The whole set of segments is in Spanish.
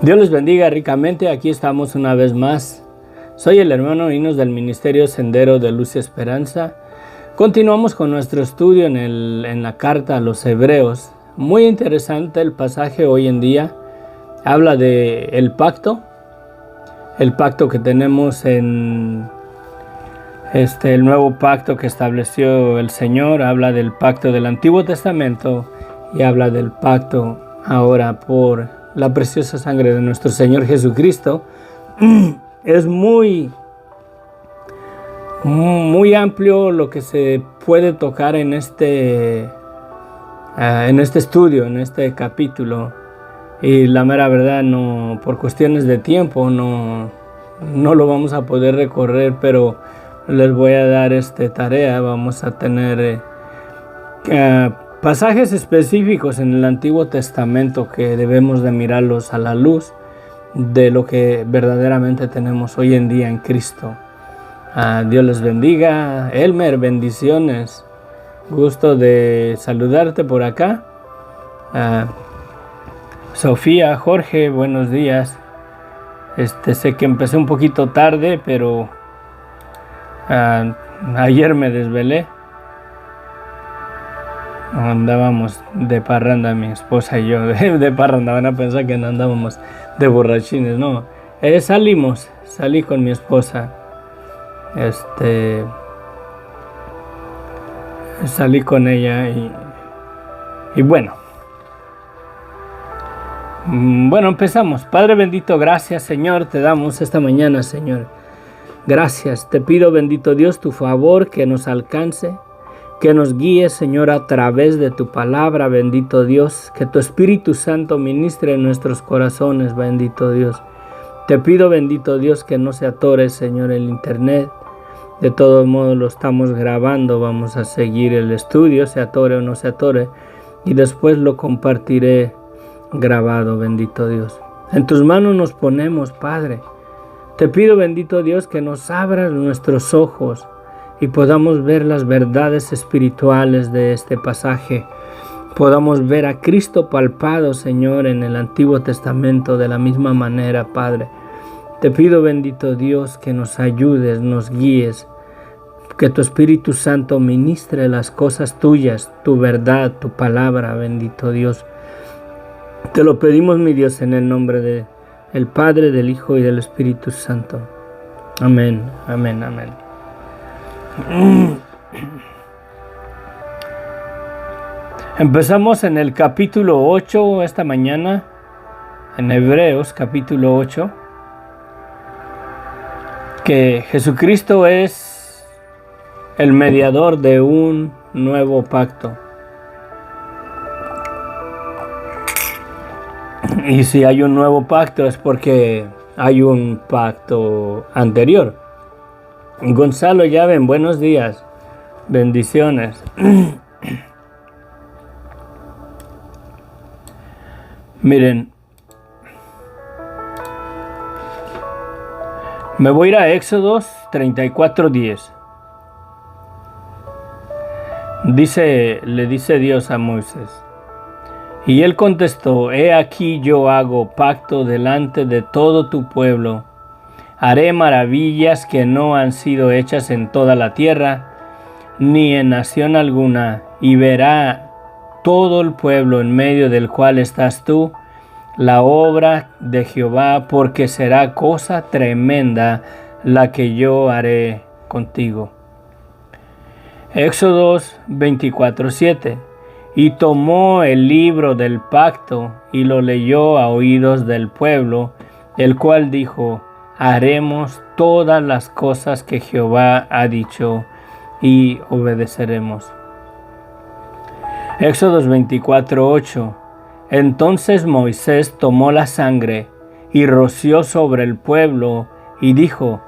Dios les bendiga ricamente, aquí estamos una vez más. Soy el hermano Inos del Ministerio Sendero de Luz y Esperanza. Continuamos con nuestro estudio en la carta a los Hebreos. Muy interesante el pasaje hoy en día. Habla de el pacto que tenemos en el nuevo pacto que estableció el Señor. Habla del pacto del Antiguo Testamento y habla del pacto ahora por la preciosa sangre de nuestro Señor Jesucristo. Es muy amplio lo que se puede tocar en este estudio, en este capítulo. Y la mera verdad, no, por cuestiones de tiempo, no lo vamos a poder recorrer, pero les voy a dar tarea. Vamos a tener pasajes específicos en el Antiguo Testamento que debemos de mirarlos a la luz de lo que verdaderamente tenemos hoy en día en Cristo. Dios les bendiga. Elmer, bendiciones. Gusto de saludarte por acá. Sofía, Jorge, buenos días. Sé que empecé un poquito tarde, pero ayer me desvelé. Andábamos de parranda, mi esposa y yo, de parranda. Van a pensar que no andábamos de borrachines, no. Salí con mi esposa. Salí con ella y bueno. Bueno, empezamos. Padre bendito, gracias, Señor, te damos esta mañana, Señor. Gracias, te pido, bendito Dios, tu favor que nos alcance, que nos guíe, Señor, a través de tu palabra, bendito Dios, que tu Espíritu Santo ministre en nuestros corazones, bendito Dios. Te pido, bendito Dios, que no se atore, Señor, el internet. De todo modo lo estamos grabando, vamos a seguir el estudio, se atore o no se atore, y después lo compartiré grabado, bendito Dios. En tus manos nos ponemos, Padre. Te pido, bendito Dios, que nos abras nuestros ojos y podamos ver las verdades espirituales de este pasaje. Podamos ver a Cristo palpado, Señor, en el Antiguo Testamento de la misma manera, Padre. Te pido, bendito Dios, que nos ayudes, nos guíes, que tu Espíritu Santo ministre las cosas tuyas, tu verdad, tu palabra, bendito Dios. Te lo pedimos, mi Dios, en el nombre del Padre, del Hijo y del Espíritu Santo. Amén, amén, amén. Empezamos en el capítulo 8 esta mañana, en Hebreos capítulo 8, que Jesucristo es el mediador de un nuevo pacto. Y si hay un nuevo pacto es porque hay un pacto anterior. Gonzalo Llaven, buenos días. Bendiciones. Miren, me voy a ir a Éxodos 34:10. Le dice Dios a Moisés. Y él contestó: He aquí yo hago pacto delante de todo tu pueblo. Haré maravillas que no han sido hechas en toda la tierra, ni en nación alguna, y verá todo el pueblo en medio del cual estás tú, la obra de Jehová, porque será cosa tremenda la que yo haré contigo. Éxodos 24:7. Y tomó el libro del pacto y lo leyó a oídos del pueblo, el cual dijo: haremos todas las cosas que Jehová ha dicho y obedeceremos. Éxodos 24:8. Entonces Moisés tomó la sangre y roció sobre el pueblo y dijo: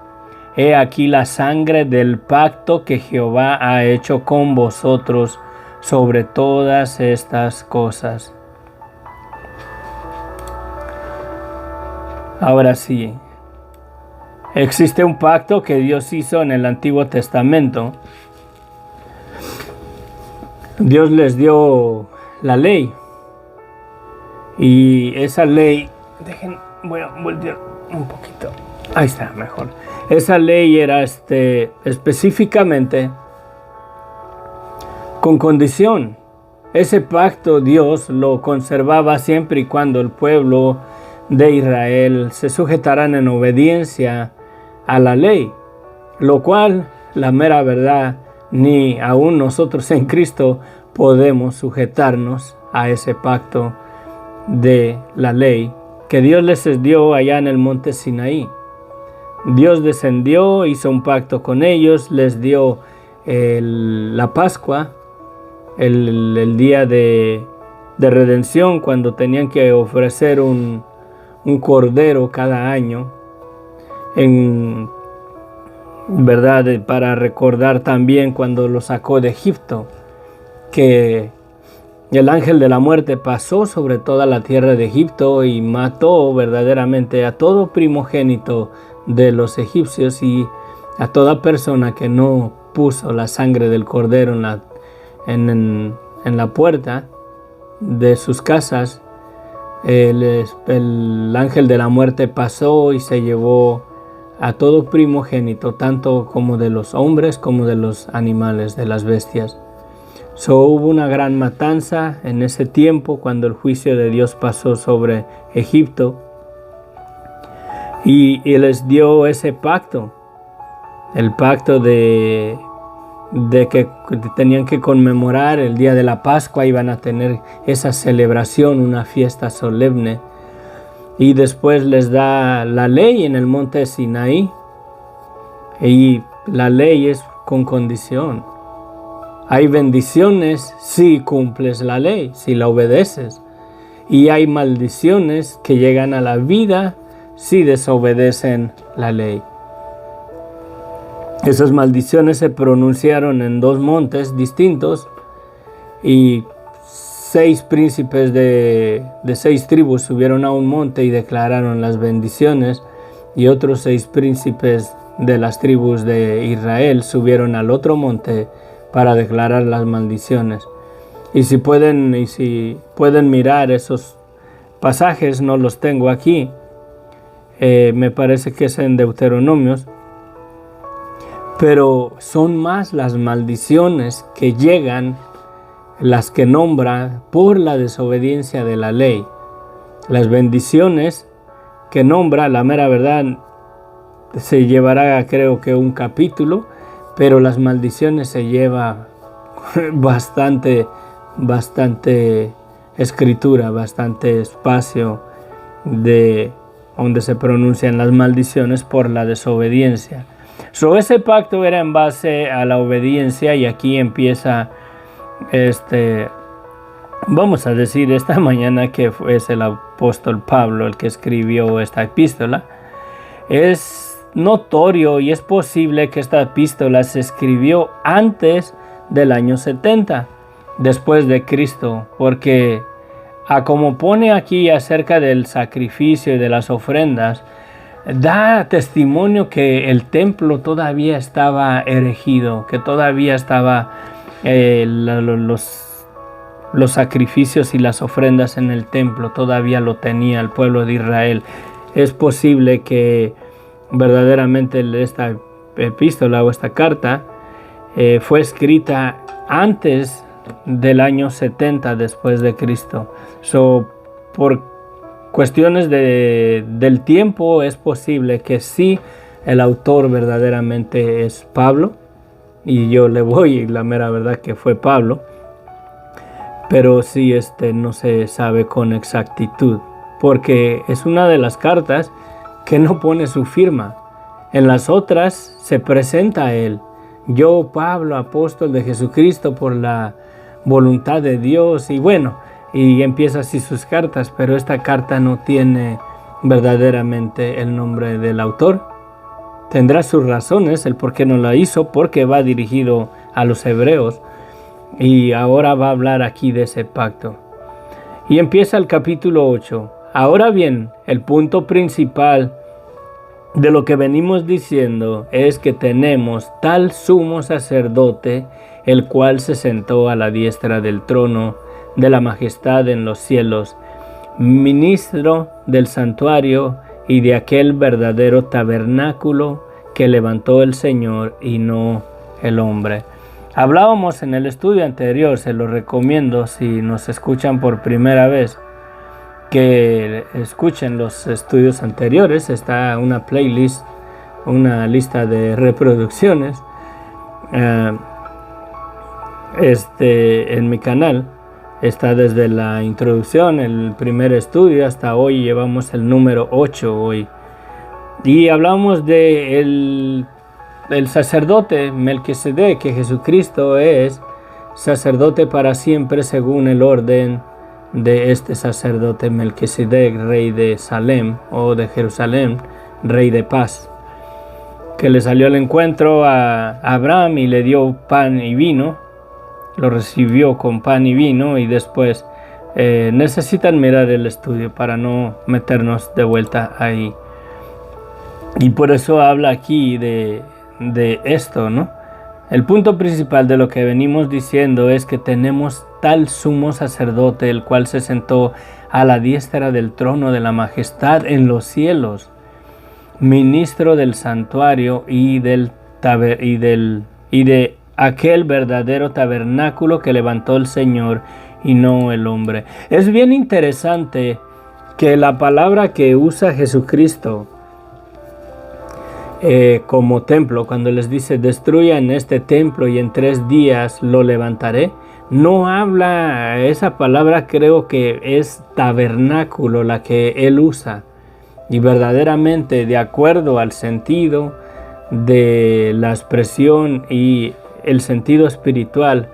He aquí la sangre del pacto que Jehová ha hecho con vosotros sobre todas estas cosas. Ahora sí, existe un pacto que Dios hizo en el Antiguo Testamento. Dios les dio la ley. Y esa ley Voy a voltear un poquito. Ahí está, mejor. Esa ley era específicamente con condición. Ese pacto Dios lo conservaba siempre y cuando el pueblo de Israel se sujetaran en obediencia a la ley, lo cual, la mera verdad, ni aún nosotros en Cristo podemos sujetarnos a ese pacto de la ley que Dios les dio allá en el monte Sinaí. Dios descendió, hizo un pacto con ellos, les dio la Pascua, el día de redención, cuando tenían que ofrecer un cordero cada año, en verdad, para recordar también cuando lo sacó de Egipto, que el ángel de la muerte pasó sobre toda la tierra de Egipto y mató verdaderamente a todo primogénito de los egipcios y a toda persona que no puso la sangre del cordero en la puerta de sus casas. El ángel de la muerte pasó y se llevó a todo primogénito, tanto como de los hombres como de los animales, de las bestias. Hubo una gran matanza en ese tiempo cuando el juicio de Dios pasó sobre Egipto y les dio ese pacto, el pacto de que tenían que conmemorar el día de la Pascua, iban a tener esa celebración, una fiesta solemne, y después les da la ley en el monte Sinaí, y la ley es con condición. Hay bendiciones si cumples la ley, si la obedeces, y hay maldiciones que llegan a la vida si desobedecen la ley. Esas maldiciones se pronunciaron en 2 montes distintos y 6 príncipes de 6 tribus subieron a un monte y declararon las bendiciones, y otros 6 príncipes de las tribus de Israel subieron al otro monte para declarar las maldiciones. Y si pueden mirar esos pasajes, no los tengo aquí, me parece que es en Deuteronomios, pero son más las maldiciones que llegan, las que nombra por la desobediencia de la ley. Las bendiciones que nombra, la mera verdad, se llevará creo que un capítulo, pero las maldiciones se lleva bastante escritura, bastante espacio de donde se pronuncian las maldiciones por la desobediencia. Ese pacto era en base a la obediencia, y aquí empieza vamos a decir esta mañana que es el apóstol Pablo el que escribió esta epístola. Es notorio y es posible que esta epístola se escribió antes del año 70 después de Cristo, porque como pone aquí acerca del sacrificio y de las ofrendas, da testimonio que el templo todavía estaba erigido, que todavía estaba los sacrificios y las ofrendas en el templo, todavía lo tenía el pueblo de Israel. Es posible que verdaderamente esta epístola o esta carta fue escrita antes del año 70 después de Cristo. Por cuestiones del tiempo es posible que sí el autor verdaderamente es Pablo, y yo le voy la mera verdad que fue Pablo, pero sí no se sabe con exactitud, porque es una de las cartas que no pone su firma. En las otras se presenta a él: yo, Pablo, apóstol de Jesucristo por la voluntad de Dios, y empieza así sus cartas, pero esta carta no tiene verdaderamente el nombre del autor. Tendrá sus razones el por qué no la hizo, porque va dirigido a los hebreos, y ahora va a hablar aquí de ese pacto. Y empieza el capítulo 8. Ahora bien, el punto principal de lo que venimos diciendo es que tenemos tal sumo sacerdote, el cual se sentó a la diestra del trono de la majestad en los cielos, ministro del santuario y de aquel verdadero tabernáculo que levantó el Señor y no el hombre. Hablábamos en el estudio anterior, se lo recomiendo si nos escuchan por primera vez, que escuchen los estudios anteriores. Está una playlist, una lista de reproducciones en mi canal. Está desde la introducción, el primer estudio, hasta hoy llevamos el número 8 hoy. Y hablamos de el sacerdote Melquisedec, que Jesucristo es sacerdote para siempre según el orden de este sacerdote Melquisedec, rey de Salem o de Jerusalén, rey de paz, que le salió al encuentro a Abraham y le dio pan y vino, lo recibió con pan y vino, y después necesitan mirar el estudio para no meternos de vuelta ahí. Y por eso habla aquí de esto, ¿no? El punto principal de lo que venimos diciendo es que tenemos tal sumo sacerdote, el cual se sentó a la diestra del trono de la majestad en los cielos, ministro del santuario y de aquel verdadero tabernáculo que levantó el Señor y no el hombre. Es bien interesante que la palabra que usa Jesucristo como templo, cuando les dice destruyan este templo y en 3 días lo levantaré, no habla, esa palabra creo que es tabernáculo la que él usa, y verdaderamente de acuerdo al sentido de la expresión y el sentido espiritual,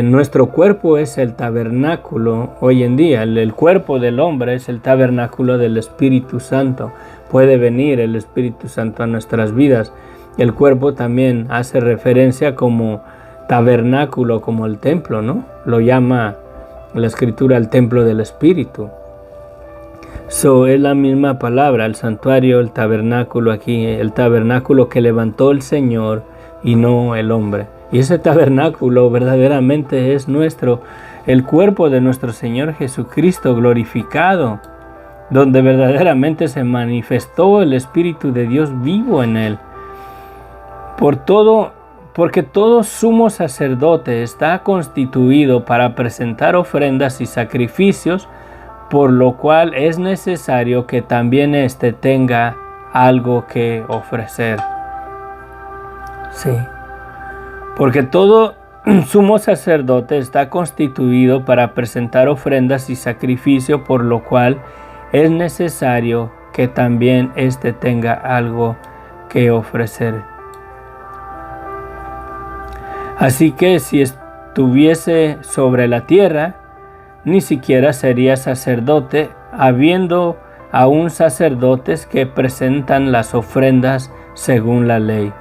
nuestro cuerpo es el tabernáculo hoy en día. El cuerpo del hombre es el tabernáculo del Espíritu Santo. Puede venir el Espíritu Santo a nuestras vidas. El cuerpo también hace referencia como tabernáculo, como el templo, ¿no? Lo llama la Escritura el templo del Espíritu. Es la misma palabra, el santuario, el tabernáculo aquí, el tabernáculo que levantó el Señor y no el hombre. Y ese tabernáculo verdaderamente es el cuerpo de nuestro Señor Jesucristo glorificado, donde verdaderamente se manifestó el Espíritu de Dios vivo en él. Porque todo sumo sacerdote está constituido para presentar ofrendas y sacrificios, por lo cual es necesario que también éste tenga algo que ofrecer. Sí. Porque todo sumo sacerdote está constituido para presentar ofrendas y sacrificio, por lo cual es necesario que también éste tenga algo que ofrecer. Así que si estuviese sobre la tierra, ni siquiera sería sacerdote, habiendo aún sacerdotes que presentan las ofrendas según la ley,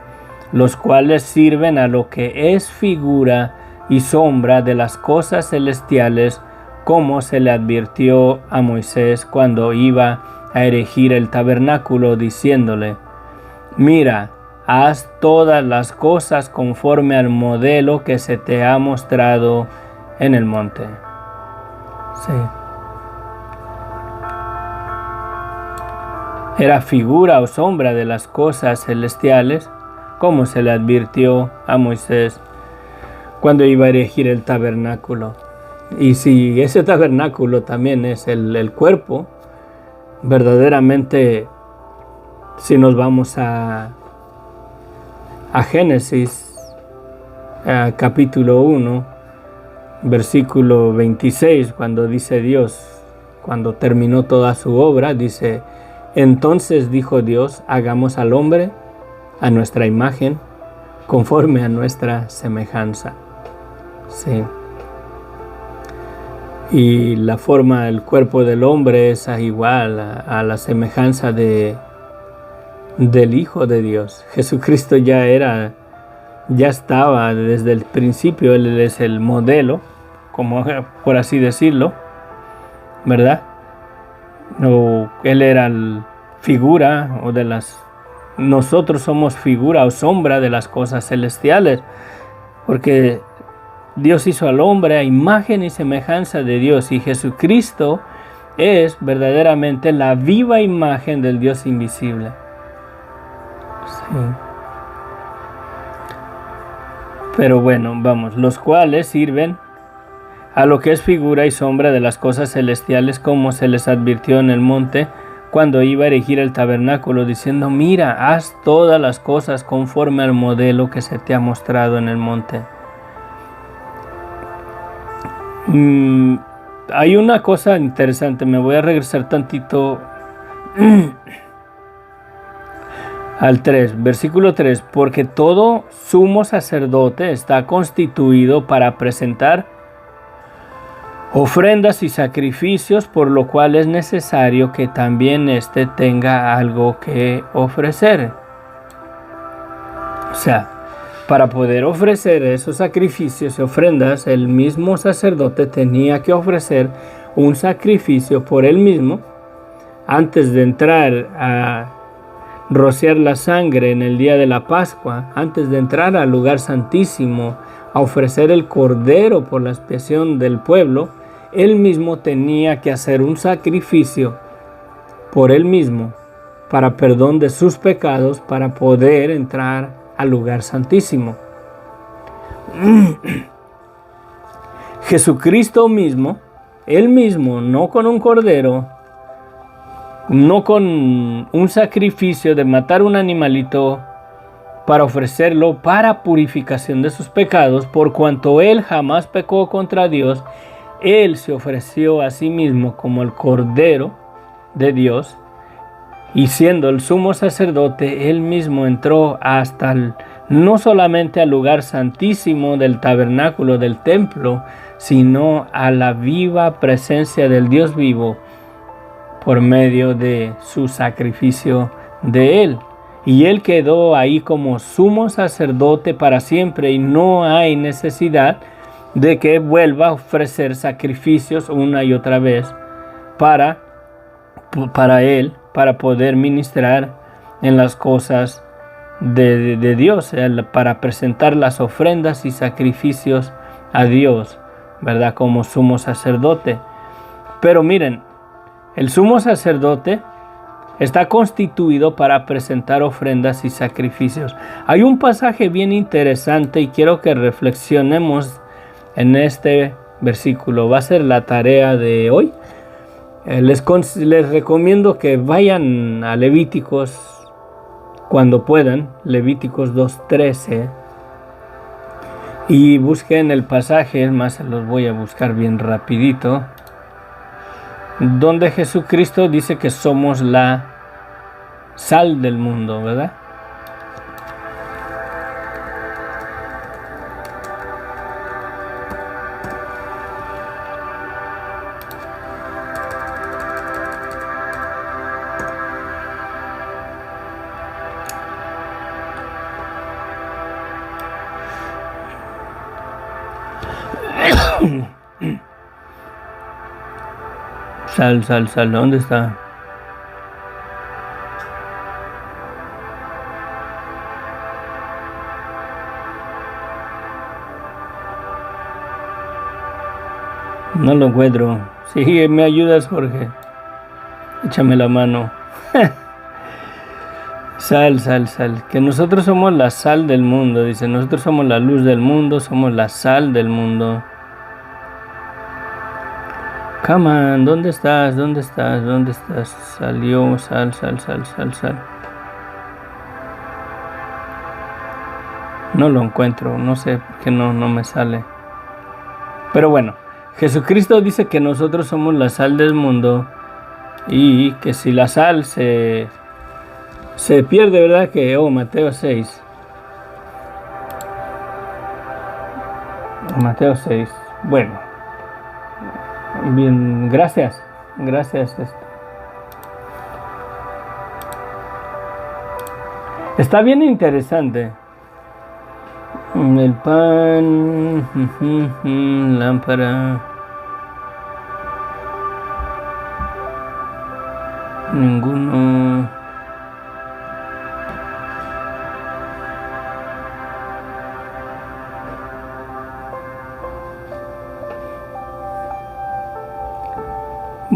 los cuales sirven a lo que es figura y sombra de las cosas celestiales, como se le advirtió a Moisés cuando iba a erigir el tabernáculo, diciéndole: mira, haz todas las cosas conforme al modelo que se te ha mostrado en el monte. Sí. Era figura o sombra de las cosas celestiales, como se le advirtió a Moisés cuando iba a erigir el tabernáculo. Y si ese tabernáculo también es el cuerpo, verdaderamente, si nos vamos a Génesis, capítulo 1, versículo 26, cuando dice Dios, cuando terminó toda su obra, dice: entonces dijo Dios, hagamos al hombre a nuestra imagen, conforme a nuestra semejanza. Sí. Y la forma, el cuerpo del hombre es igual a la semejanza del Hijo de Dios. Jesucristo ya estaba desde el principio, Él es el modelo, como por así decirlo, ¿verdad? Él era la figura nosotros somos figura o sombra de las cosas celestiales, porque Dios hizo al hombre a imagen y semejanza de Dios, y Jesucristo es verdaderamente la viva imagen del Dios invisible. Sí. Pero bueno, vamos, los cuales sirven a lo que es figura y sombra de las cosas celestiales, como se les advirtió en el monte cuando iba a erigir el tabernáculo, diciendo: mira, haz todas las cosas conforme al modelo que se te ha mostrado en el monte. Hay una cosa interesante, me voy a regresar tantito al 3, versículo 3, porque todo sumo sacerdote está constituido para presentar ofrendas y sacrificios, por lo cual es necesario que también éste tenga algo que ofrecer. O sea, para poder ofrecer esos sacrificios y ofrendas, el mismo sacerdote tenía que ofrecer un sacrificio por él mismo antes de entrar a rociar la sangre en el día de la Pascua, antes de entrar al lugar santísimo a ofrecer el cordero por la expiación del pueblo. Él mismo tenía que hacer un sacrificio por él mismo para perdón de sus pecados, para poder entrar al lugar santísimo. Jesucristo mismo, él mismo, no con un cordero, no con un sacrificio de matar un animalito para ofrecerlo para purificación de sus pecados, por cuanto él jamás pecó contra Dios, él se ofreció a sí mismo como el Cordero de Dios, y siendo el sumo sacerdote, él mismo entró hasta no solamente al lugar santísimo del tabernáculo del templo, sino a la viva presencia del Dios vivo por medio de su sacrificio de él. Y él quedó ahí como sumo sacerdote para siempre, y no hay necesidad de que vuelva a ofrecer sacrificios una y otra vez para él, para poder ministrar en las cosas de Dios, para presentar las ofrendas y sacrificios a Dios, ¿verdad? Como sumo sacerdote. Pero miren, el sumo sacerdote está constituido para presentar ofrendas y sacrificios. Hay un pasaje bien interesante y quiero que reflexionemos en este versículo. Va a ser la tarea de hoy. Les recomiendo que vayan a Levíticos cuando puedan, Levíticos 2:13, y busquen el pasaje, es más, los voy a buscar bien rapidito, donde Jesucristo dice que somos la sal del mundo, ¿verdad? Sal, ¿dónde está? No lo encuentro. Sí, me ayudas, Jorge. Échame la mano. Sal. Que nosotros somos la sal del mundo. Dice, nosotros somos la luz del mundo, somos la sal del mundo. Come on, ¿dónde estás? Salió, sal. No lo encuentro, no sé por qué no me sale. Pero bueno, Jesucristo dice que nosotros somos la sal del mundo y que si la sal se pierde, ¿verdad? Que, Mateo 6. Bueno, bien, gracias. Está bien interesante. El pan, lámpara, ninguno.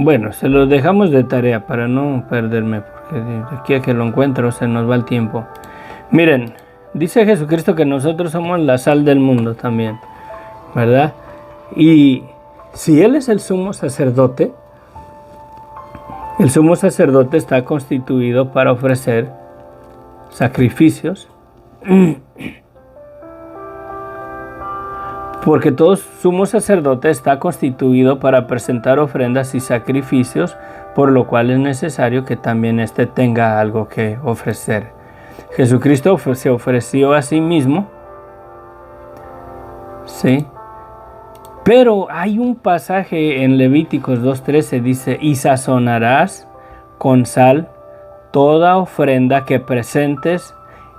Bueno, se lo dejamos de tarea para no perderme, porque de aquí a que lo encuentro se nos va el tiempo. Miren, dice Jesucristo que nosotros somos la sal del mundo también, ¿verdad? Y si Él es el sumo sacerdote está constituido para ofrecer sacrificios, porque todo sumo sacerdote está constituido para presentar ofrendas y sacrificios, por lo cual es necesario que también éste tenga algo que ofrecer. Jesucristo se ofreció a sí mismo, ¿sí? Pero hay un pasaje en Levíticos 2:13, dice, y sazonarás con sal toda ofrenda que presentes,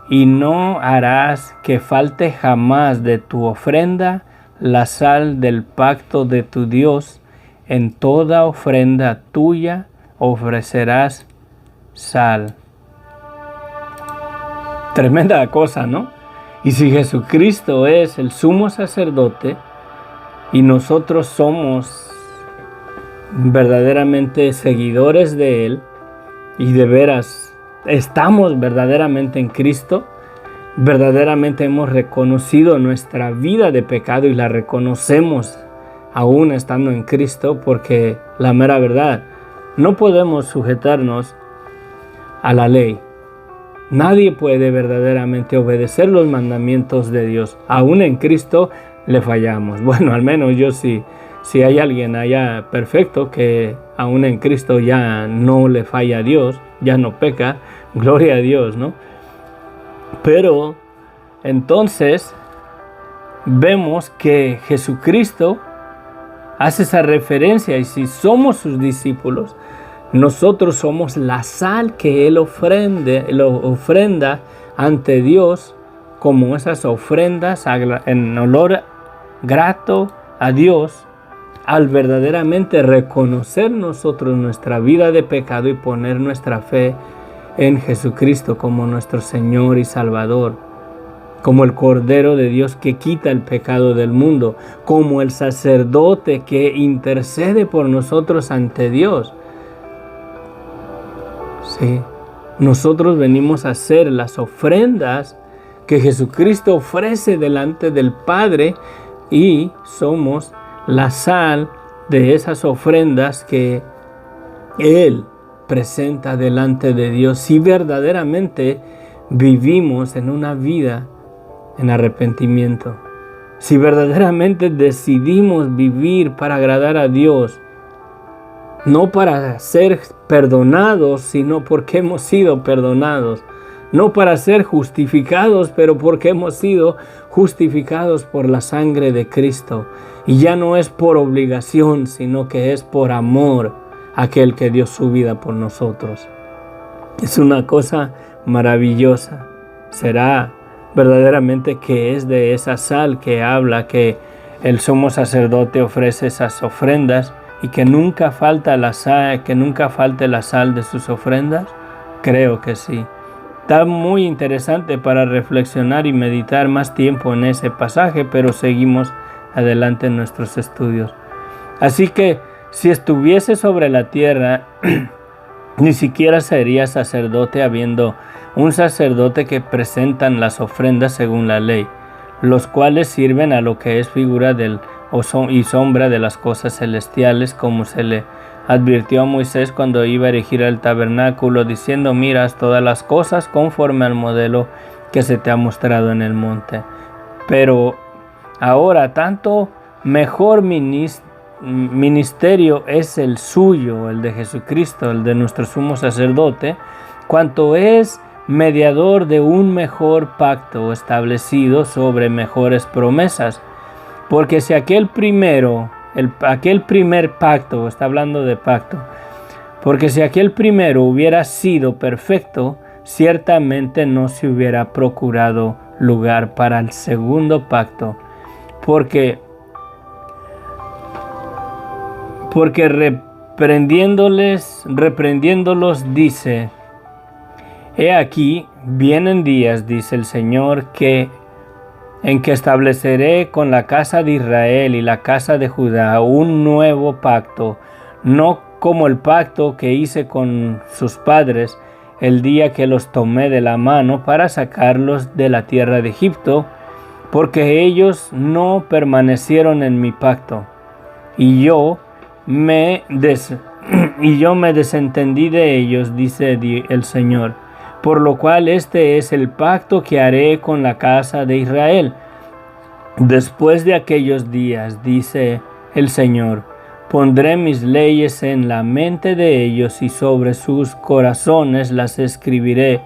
y no harás que falte jamás de tu ofrenda la sal del pacto de tu Dios. En toda ofrenda tuya ofrecerás sal. Tremenda cosa, ¿no? Y si Jesucristo es el sumo sacerdote y nosotros somos verdaderamente seguidores de Él y de veras estamos verdaderamente en Cristo, verdaderamente hemos reconocido nuestra vida de pecado y la reconocemos aún estando en Cristo, porque la mera verdad, no podemos sujetarnos a la ley. Nadie puede verdaderamente obedecer los mandamientos de Dios. Aún en Cristo le fallamos. Bueno, al menos yo sí. Si hay alguien allá perfecto que aún en Cristo ya no le falla a Dios, ya no peca, gloria a Dios, ¿no? Pero entonces vemos que Jesucristo hace esa referencia, y si somos sus discípulos, nosotros somos la sal que Él ofrenda ante Dios, como esas ofrendas en olor grato a Dios, al verdaderamente reconocer nosotros nuestra vida de pecado y poner nuestra fe en Jesucristo como nuestro Señor y Salvador, como el Cordero de Dios que quita el pecado del mundo, como el sacerdote que intercede por nosotros ante Dios. Sí, nosotros venimos a hacer las ofrendas que Jesucristo ofrece delante del Padre, y somos la sal de esas ofrendas que Él presenta delante de Dios. Si verdaderamente vivimos en una vida en arrepentimiento, si verdaderamente decidimos vivir para agradar a Dios, no para ser perdonados, sino porque hemos sido perdonados. No para ser justificados, pero porque hemos sido justificados por la sangre de Cristo. Y ya no es por obligación, sino que es por amor a aquel que dio su vida por nosotros. Es una cosa maravillosa. Será verdaderamente que es de esa sal que habla, que el sumo sacerdote ofrece esas ofrendas, y que nunca falta la sal, que nunca falte la sal de sus ofrendas. Creo que sí. Está muy interesante para reflexionar y meditar más tiempo en ese pasaje, pero seguimos adelante en nuestros estudios. Así que si estuviese sobre la tierra, ni siquiera sería sacerdote, habiendo un sacerdote que presentan las ofrendas según la ley, los cuales sirven a lo que es figura y sombra de las cosas celestiales, como se le advirtió a Moisés cuando iba a erigir el tabernáculo, diciendo: miras todas las cosas conforme al modelo que se te ha mostrado en el monte. Pero ahora tanto mejor ministerio es el suyo, el de Jesucristo, el de nuestro sumo sacerdote, cuanto es mediador de un mejor pacto establecido sobre mejores promesas. Porque si aquel primer pacto, está hablando de pacto, porque si aquel primero hubiera sido perfecto, ciertamente no se hubiera procurado lugar para el segundo pacto, porque reprendiéndolos dice: he aquí, vienen días, dice el Señor, en que estableceré con la casa de Israel y la casa de Judá un nuevo pacto, no como el pacto que hice con sus padres el día que los tomé de la mano para sacarlos de la tierra de Egipto, porque ellos no permanecieron en mi pacto, y yo me desentendí de ellos, dice el Señor. Por lo cual este es el pacto que haré con la casa de Israel. Después de aquellos días, dice el Señor, pondré mis leyes en la mente de ellos y sobre sus corazones las escribiré,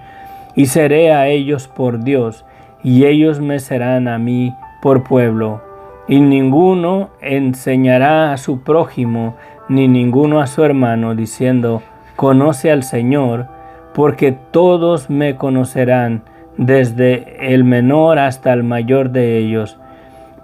y seré a ellos por Dios, y ellos me serán a mí por pueblo. Y ninguno enseñará a su prójimo, ni ninguno a su hermano, diciendo, conoce al Señor, porque todos me conocerán, desde el menor hasta el mayor de ellos,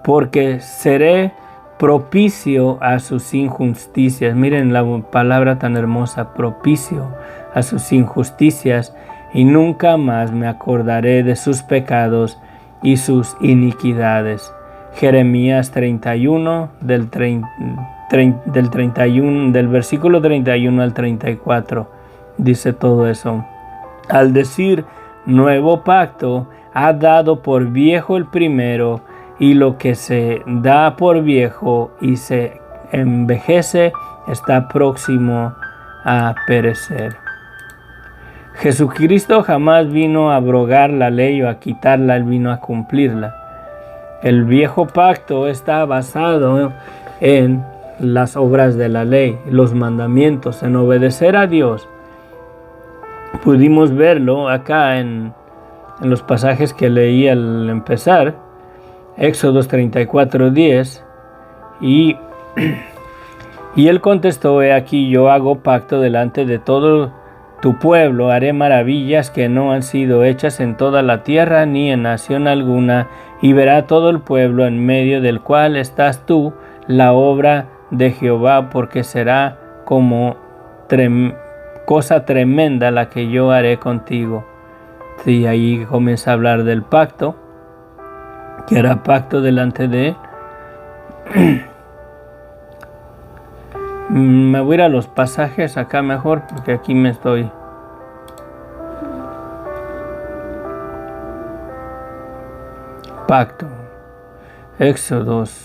porque seré propicio a sus injusticias. Miren la palabra tan hermosa, propicio a sus injusticias, y nunca más me acordaré de sus pecados y sus iniquidades. Jeremías 31, del versículo 31 al 34, dice todo eso. Al decir nuevo pacto, ha dado por viejo el primero, y lo que se da por viejo y se envejece está próximo a perecer. Jesucristo jamás vino a abrogar la ley o a quitarla, Él vino a cumplirla. El viejo pacto está basado en las obras de la ley, los mandamientos, en obedecer a Dios. Pudimos verlo acá en los pasajes que leí al empezar. Éxodo 34:10, y él contestó, he aquí yo hago pacto delante de todo tu pueblo, haré maravillas que no han sido hechas en toda la tierra ni en nación alguna, y verá todo el pueblo en medio del cual estás tú la obra de Jehová, porque será como cosa tremenda la que yo haré contigo. Sí, ahí comienza a hablar del pacto, que era pacto delante de él. Me voy a ir a los pasajes acá mejor, porque aquí me estoy. Pacto. Éxodos.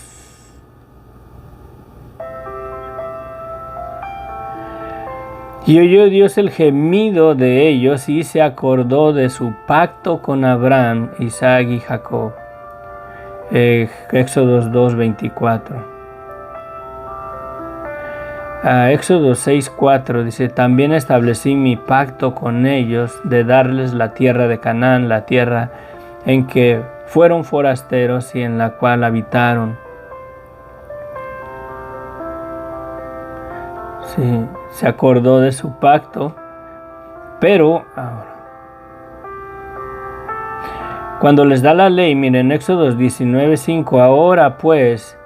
Y oyó Dios el gemido de ellos y se acordó de su pacto con Abraham, Isaac y Jacob. Éxodos 2:24. Éxodos 6:4 dice, también establecí mi pacto con ellos de darles la tierra de Canaán, la tierra en que fueron forasteros y en la cual habitaron. Sí, se acordó de su pacto, pero ahora, cuando les da la ley, miren, Éxodos 19:5, ahora pues,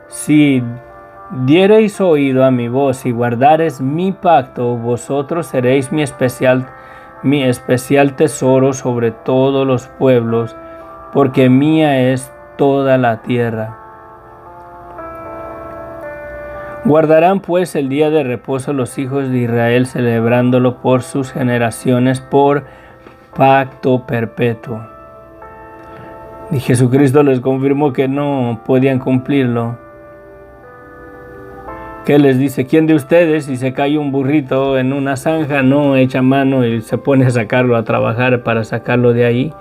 si diereis oído a mi voz y guardareis mi pacto, vosotros seréis mi especial tesoro sobre todos los pueblos, porque mía es toda la tierra. Guardarán pues el día de reposo los hijos de Israel, celebrándolo por sus generaciones, por pacto perpetuo. Y Jesucristo les confirmó que no podían cumplirlo. ¿Qué les dice? ¿Quién de ustedes, si se cae un burrito en una zanja, no echa mano y se pone a sacarlo, a trabajar para sacarlo de ahí?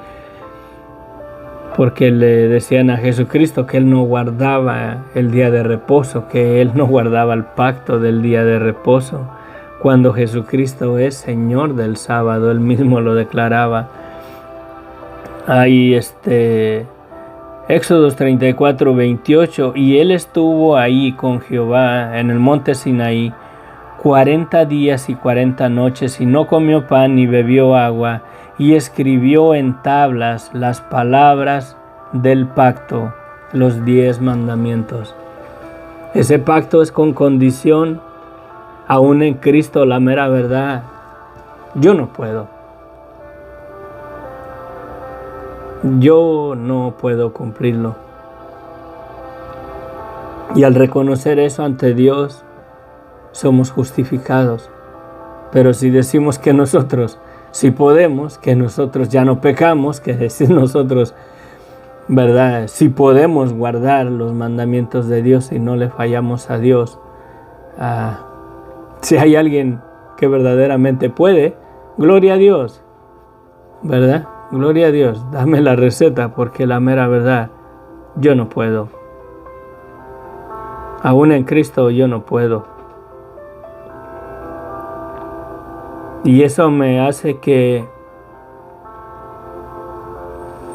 Porque le decían a Jesucristo que Él no guardaba el día de reposo, que Él no guardaba el pacto del día de reposo, cuando Jesucristo es Señor del sábado, Él mismo lo declaraba. Ahí Éxodos 34:28, y Él estuvo ahí con Jehová en el monte Sinaí 40 días y 40 noches, y no comió pan ni bebió agua, y escribió en tablas las palabras del pacto, los 10 mandamientos. Ese pacto es con condición, aún en Cristo, la mera verdad. Yo no puedo cumplirlo. Y al reconocer eso ante Dios, somos justificados. Pero si decimos que nosotros sí podemos, que nosotros ya no pecamos, que decir nosotros, ¿verdad? Si podemos guardar los mandamientos de Dios y no le fallamos a Dios. Si hay alguien que verdaderamente puede, gloria a Dios, ¿verdad? Gloria a Dios, dame la receta, porque la mera verdad, yo no puedo. Aún en Cristo yo no puedo. Y eso me hace que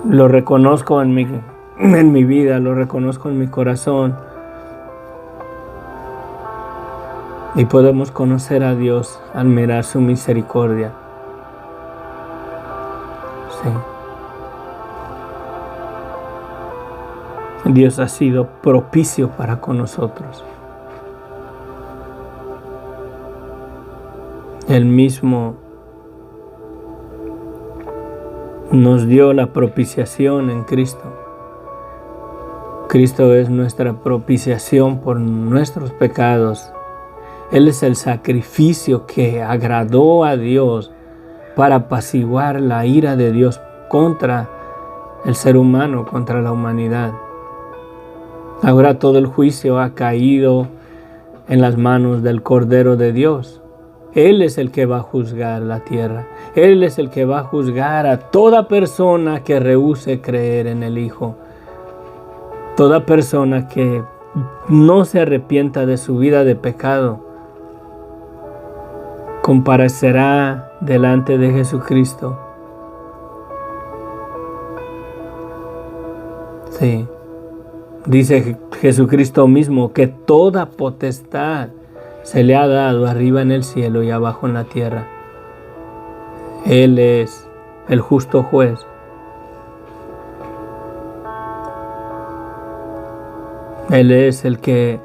lo reconozco en mi vida, lo reconozco en mi corazón. Y podemos conocer a Dios al mirar su misericordia. Sí. Dios ha sido propicio para con nosotros. Él mismo nos dio la propiciación en Cristo. Cristo es nuestra propiciación por nuestros pecados. Él es el sacrificio que agradó a Dios para apaciguar la ira de Dios contra el ser humano, contra la humanidad. Ahora todo el juicio ha caído en las manos del Cordero de Dios. Él es el que va a juzgar la tierra. Él es el que va a juzgar a toda persona que rehúse creer en el Hijo. Toda persona que no se arrepienta de su vida de pecado comparecerá delante de Jesucristo. Sí. Dice Jesucristo mismo que toda potestad se le ha dado arriba en el cielo y abajo en la tierra. Él es el justo juez. Él es el que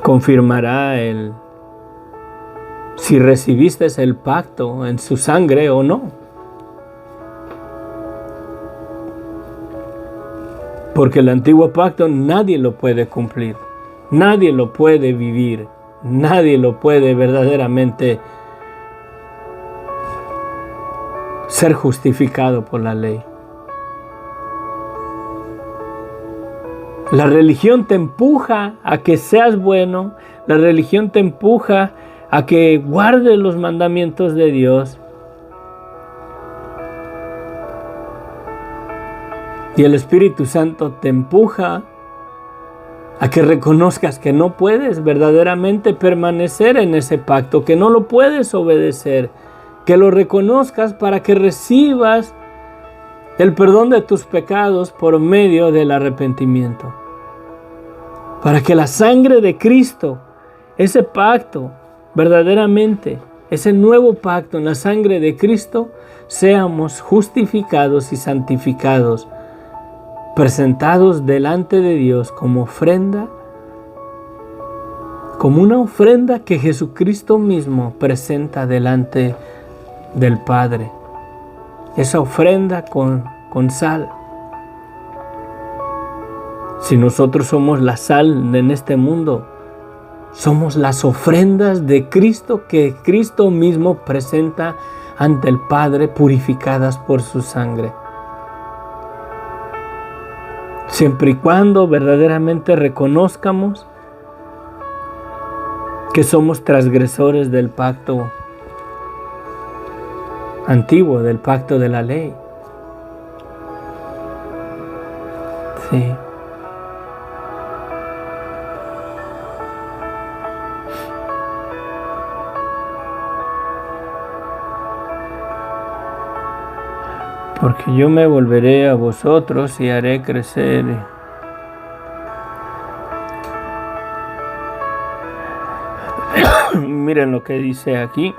confirmará si recibiste el pacto en su sangre o no. Porque el antiguo pacto nadie lo puede cumplir, nadie lo puede vivir, nadie lo puede verdaderamente ser justificado por la ley. La religión te empuja a que seas bueno, la religión te empuja a que guardes los mandamientos de Dios. Y el Espíritu Santo te empuja a que reconozcas que no puedes verdaderamente permanecer en ese pacto, que no lo puedes obedecer, que lo reconozcas para que recibas el perdón de tus pecados por medio del arrepentimiento. Para que la sangre de Cristo, ese pacto, verdaderamente, ese nuevo pacto en la sangre de Cristo, seamos justificados y santificados, presentados delante de Dios como ofrenda, como una ofrenda que Jesucristo mismo presenta delante del Padre. Esa ofrenda con sal. Si nosotros somos la sal en este mundo, somos las ofrendas de Cristo que Cristo mismo presenta ante el Padre, purificadas por su sangre. Siempre y cuando verdaderamente reconozcamos que somos transgresores del pacto antiguo, del pacto de la ley. Sí. Porque yo me volveré a vosotros y haré crecer. Miren lo que dice aquí.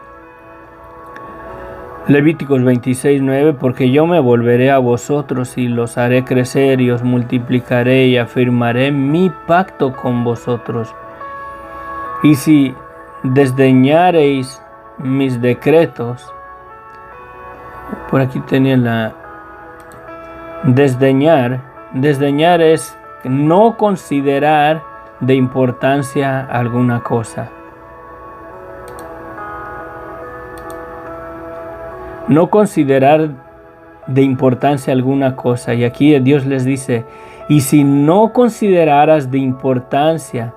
Levíticos 26:9, porque yo me volveré a vosotros y los haré crecer y os multiplicaré y afirmaré mi pacto con vosotros. Y si desdeñareis mis decretos, por aquí tenía la desdeñar. Desdeñar es no considerar, de importancia alguna cosa. No considerar de importancia alguna cosa. Y aquí Dios les dice, y si no consideraras de importancia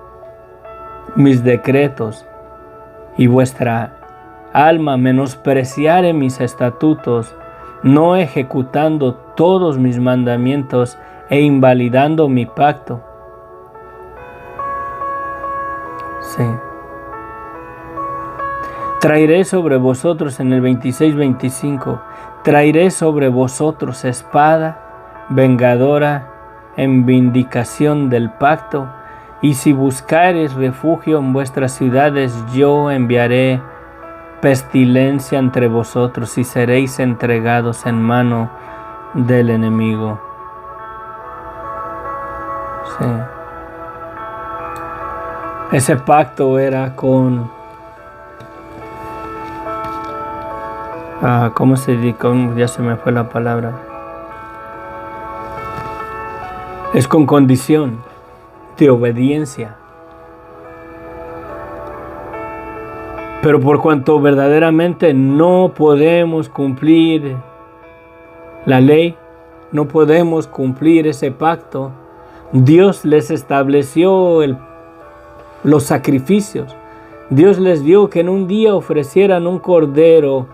mis decretos y vuestra alma menospreciare mis estatutos, no ejecutando todos mis mandamientos e invalidando mi pacto. Sí. Traeré sobre vosotros en el 26-25, traeré sobre vosotros espada vengadora en vindicación del pacto, y si buscareis refugio en vuestras ciudades, yo enviaré pestilencia entre vosotros y seréis entregados en mano del enemigo. Sí. Ese pacto era con, ¿cómo se dice? Ya se me fue la palabra. Es con condición de obediencia. Pero por cuanto verdaderamente no podemos cumplir la ley, no podemos cumplir ese pacto, Dios les estableció los sacrificios. Dios les dio que en un día ofrecieran un cordero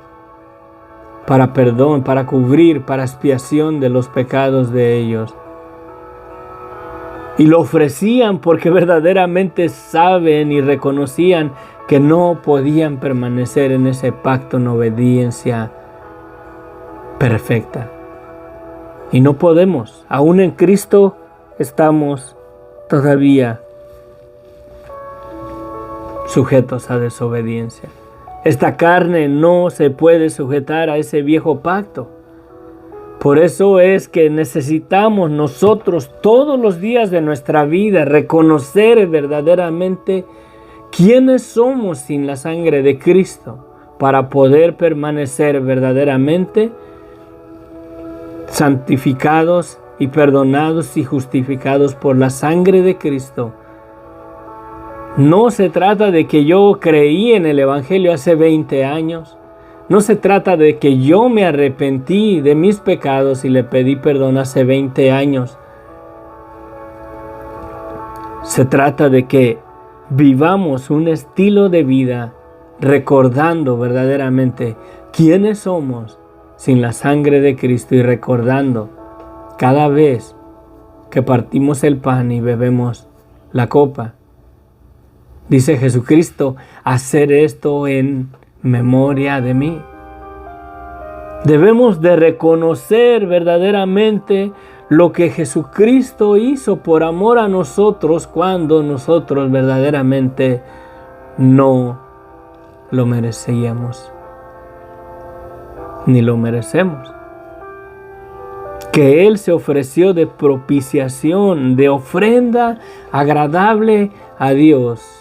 para perdón, para cubrir, para expiación de los pecados de ellos. Y lo ofrecían porque verdaderamente saben y reconocían que no podían permanecer en ese pacto en obediencia perfecta. Y no podemos. Aún en Cristo estamos todavía sujetos a desobediencia. Esta carne no se puede sujetar a ese viejo pacto. Por eso es que necesitamos nosotros todos los días de nuestra vida reconocer verdaderamente quiénes somos sin la sangre de Cristo para poder permanecer verdaderamente santificados y perdonados y justificados por la sangre de Cristo. No se trata de que yo creí en el Evangelio hace 20 años. No se trata de que yo me arrepentí de mis pecados y le pedí perdón hace 20 años. Se trata de que vivamos un estilo de vida recordando verdaderamente quiénes somos sin la sangre de Cristo y recordando cada vez que partimos el pan y bebemos la copa. Dice Jesucristo, hacer esto en memoria de mí. Debemos de reconocer verdaderamente lo que Jesucristo hizo por amor a nosotros cuando nosotros verdaderamente no lo merecíamos, ni lo merecemos. Que Él se ofreció de propiciación, de ofrenda agradable a Dios,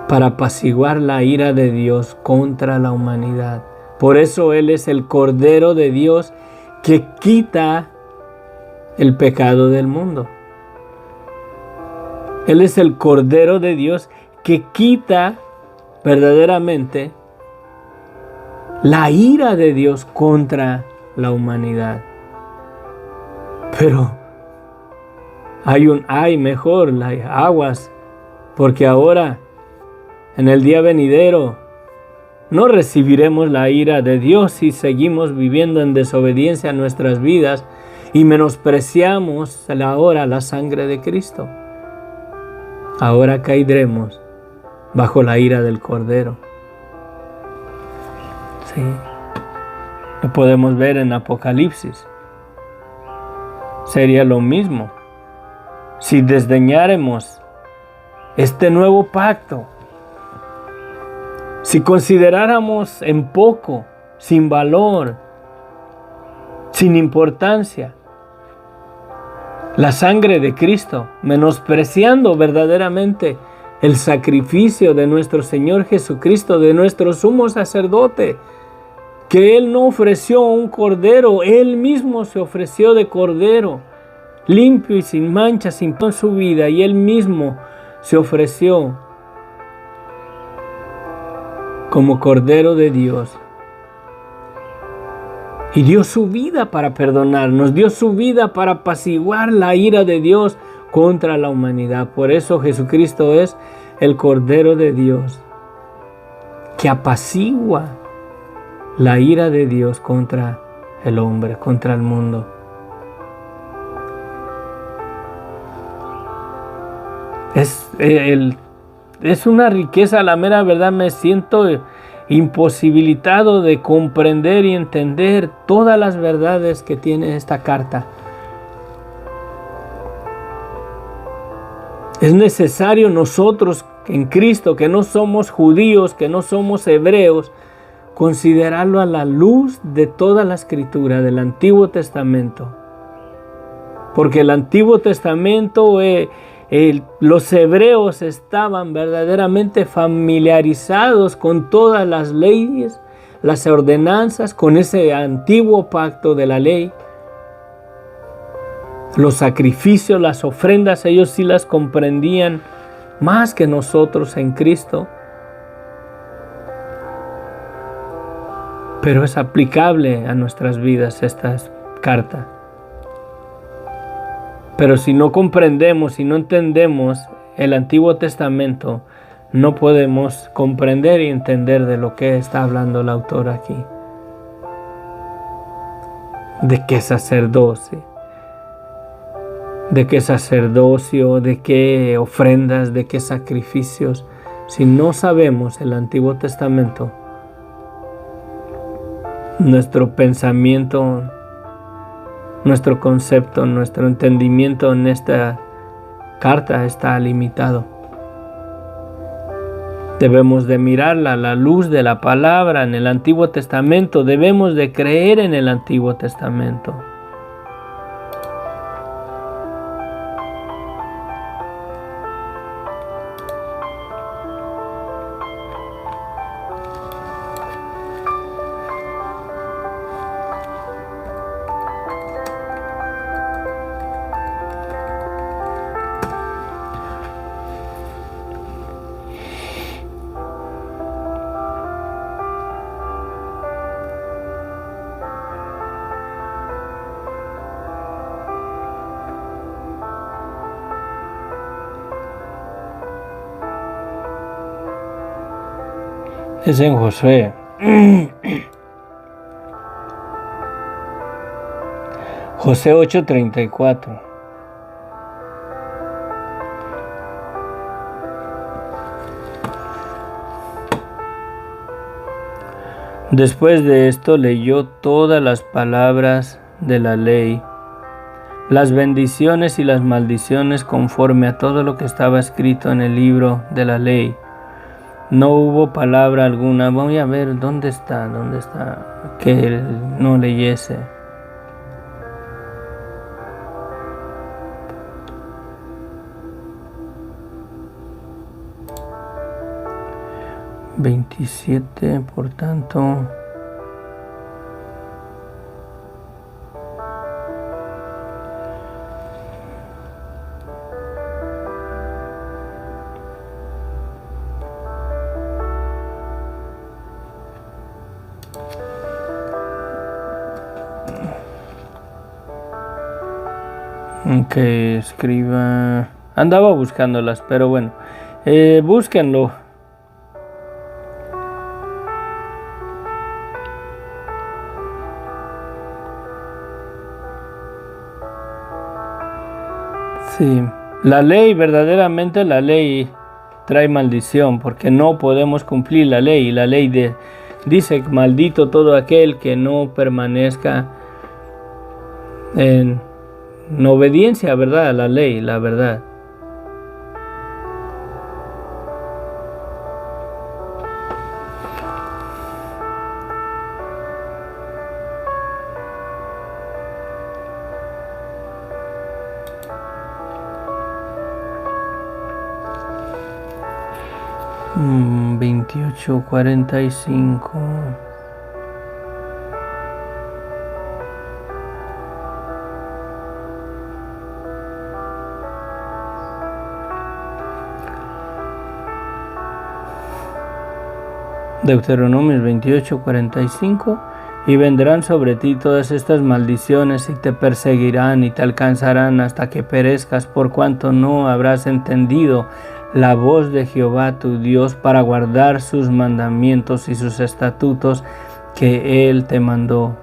para apaciguar la ira de Dios contra la humanidad. Por eso Él es el Cordero de Dios que quita el pecado del mundo. Él es el Cordero de Dios que quita verdaderamente la ira de Dios contra la humanidad. Pero hay mejor, hay aguas, porque ahora en el día venidero no recibiremos la ira de Dios si seguimos viviendo en desobediencia a nuestras vidas y menospreciamos ahora la sangre de Cristo. Ahora caeremos bajo la ira del Cordero. Sí, lo podemos ver en Apocalipsis. Sería lo mismo si desdeñáramos este nuevo pacto. Si consideráramos en poco, sin valor, sin importancia, la sangre de Cristo, menospreciando verdaderamente el sacrificio de nuestro Señor Jesucristo, de nuestro sumo sacerdote, que Él no ofreció un cordero, Él mismo se ofreció de cordero limpio y sin mancha, sin pecado en su vida, y Él mismo se ofreció como Cordero de Dios. Y dio su vida para perdonarnos, dio su vida para apaciguar la ira de Dios contra la humanidad. Por eso Jesucristo es el Cordero de Dios, que apacigua la ira de Dios contra el hombre, contra el mundo. Es una riqueza, la mera verdad. Me siento imposibilitado de comprender y entender todas las verdades que tiene esta carta. Es necesario nosotros en Cristo, que no somos judíos, que no somos hebreos, considerarlo a la luz de toda la Escritura del Antiguo Testamento. Porque el Antiguo Testamento, los hebreos estaban verdaderamente familiarizados con todas las leyes, las ordenanzas, con ese antiguo pacto de la ley. Los sacrificios, las ofrendas, ellos sí las comprendían más que nosotros en Cristo. Pero es aplicable a nuestras vidas esta carta. Pero si no comprendemos, si no entendemos el Antiguo Testamento, no podemos comprender y entender de lo que está hablando el autor aquí. ¿De qué sacerdocio? ¿De qué sacerdocio? ¿De qué ofrendas? ¿De qué sacrificios? Si no sabemos el Antiguo Testamento, nuestro pensamiento, nuestro concepto, nuestro entendimiento en esta carta está limitado. Debemos de mirarla a la luz de la palabra en el Antiguo Testamento. Debemos de creer en el Antiguo Testamento. Es en Josué. Josué 8:34. Después de esto leyó todas las palabras de la ley, las bendiciones y las maldiciones conforme a todo lo que estaba escrito en el libro de la ley. No hubo palabra alguna. Voy a ver dónde está, que él no leyese. $27, por tanto. Que escriba. Andaba buscándolas, pero bueno, búsquenlo. Sí, la ley, verdaderamente la ley trae maldición, porque no podemos cumplir la ley. Y la ley dice: maldito todo aquel que no permanezca en obediencia, ¿verdad?, a la ley, la verdad. Mm, 28:45. Deuteronomio 28:45. Y vendrán sobre ti todas estas maldiciones y te perseguirán y te alcanzarán hasta que perezcas, por cuanto no habrás entendido la voz de Jehová tu Dios para guardar sus mandamientos y sus estatutos que Él te mandó.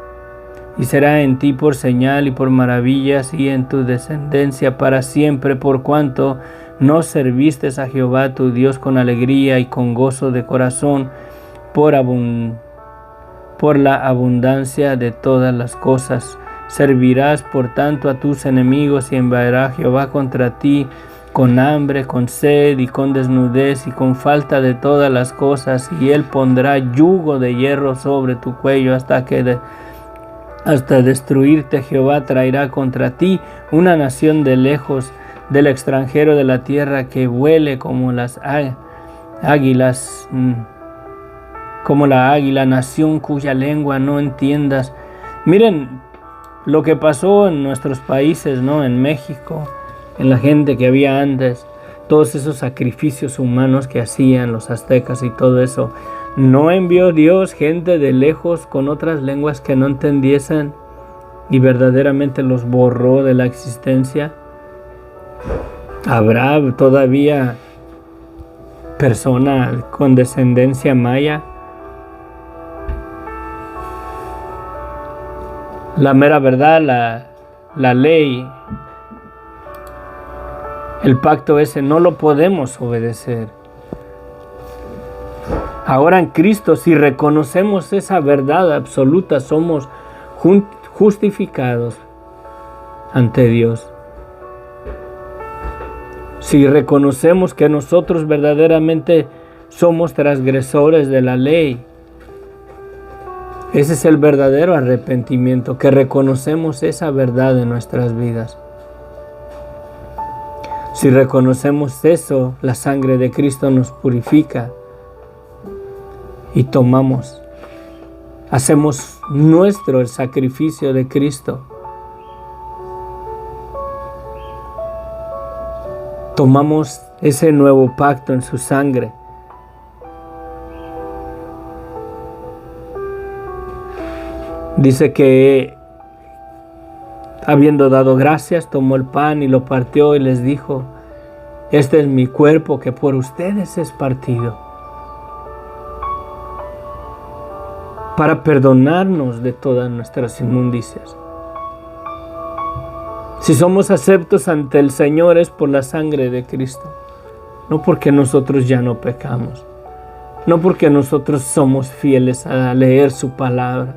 Y será en ti por señal y por maravillas y en tu descendencia para siempre, por cuanto no serviste a Jehová tu Dios con alegría y con gozo de corazón por la abundancia de todas las cosas. Servirás por tanto a tus enemigos y enviará Jehová contra ti con hambre, con sed y con desnudez y con falta de todas las cosas, y Él pondrá yugo de hierro sobre tu cuello hasta destruirte. Jehová traerá contra ti una nación de lejos, del extranjero de la tierra, que vuele como las águilas, como la águila, nación cuya lengua no entiendas. Miren lo que pasó en nuestros países, ¿no? En México, en la gente que había antes, todos esos sacrificios humanos que hacían los aztecas y todo eso. ¿No envió Dios gente de lejos con otras lenguas que no entendiesen y verdaderamente los borró de la existencia? ¿Habrá todavía persona con descendencia maya? La mera verdad, la ley, el pacto ese no lo podemos obedecer. Ahora en Cristo, si reconocemos esa verdad absoluta, somos justificados ante Dios. Si reconocemos que nosotros verdaderamente somos transgresores de la ley, ese es el verdadero arrepentimiento, que reconocemos esa verdad en nuestras vidas. Si reconocemos eso, la sangre de Cristo nos purifica y hacemos nuestro el sacrificio de Cristo. Tomamos ese nuevo pacto en su sangre. Dice que, habiendo dado gracias, tomó el pan y lo partió y les dijo: este es mi cuerpo que por ustedes es partido, para perdonarnos de todas nuestras inmundicias. Si somos aceptos ante el Señor es por la sangre de Cristo, no porque nosotros ya no pecamos, no porque nosotros somos fieles a leer su palabra,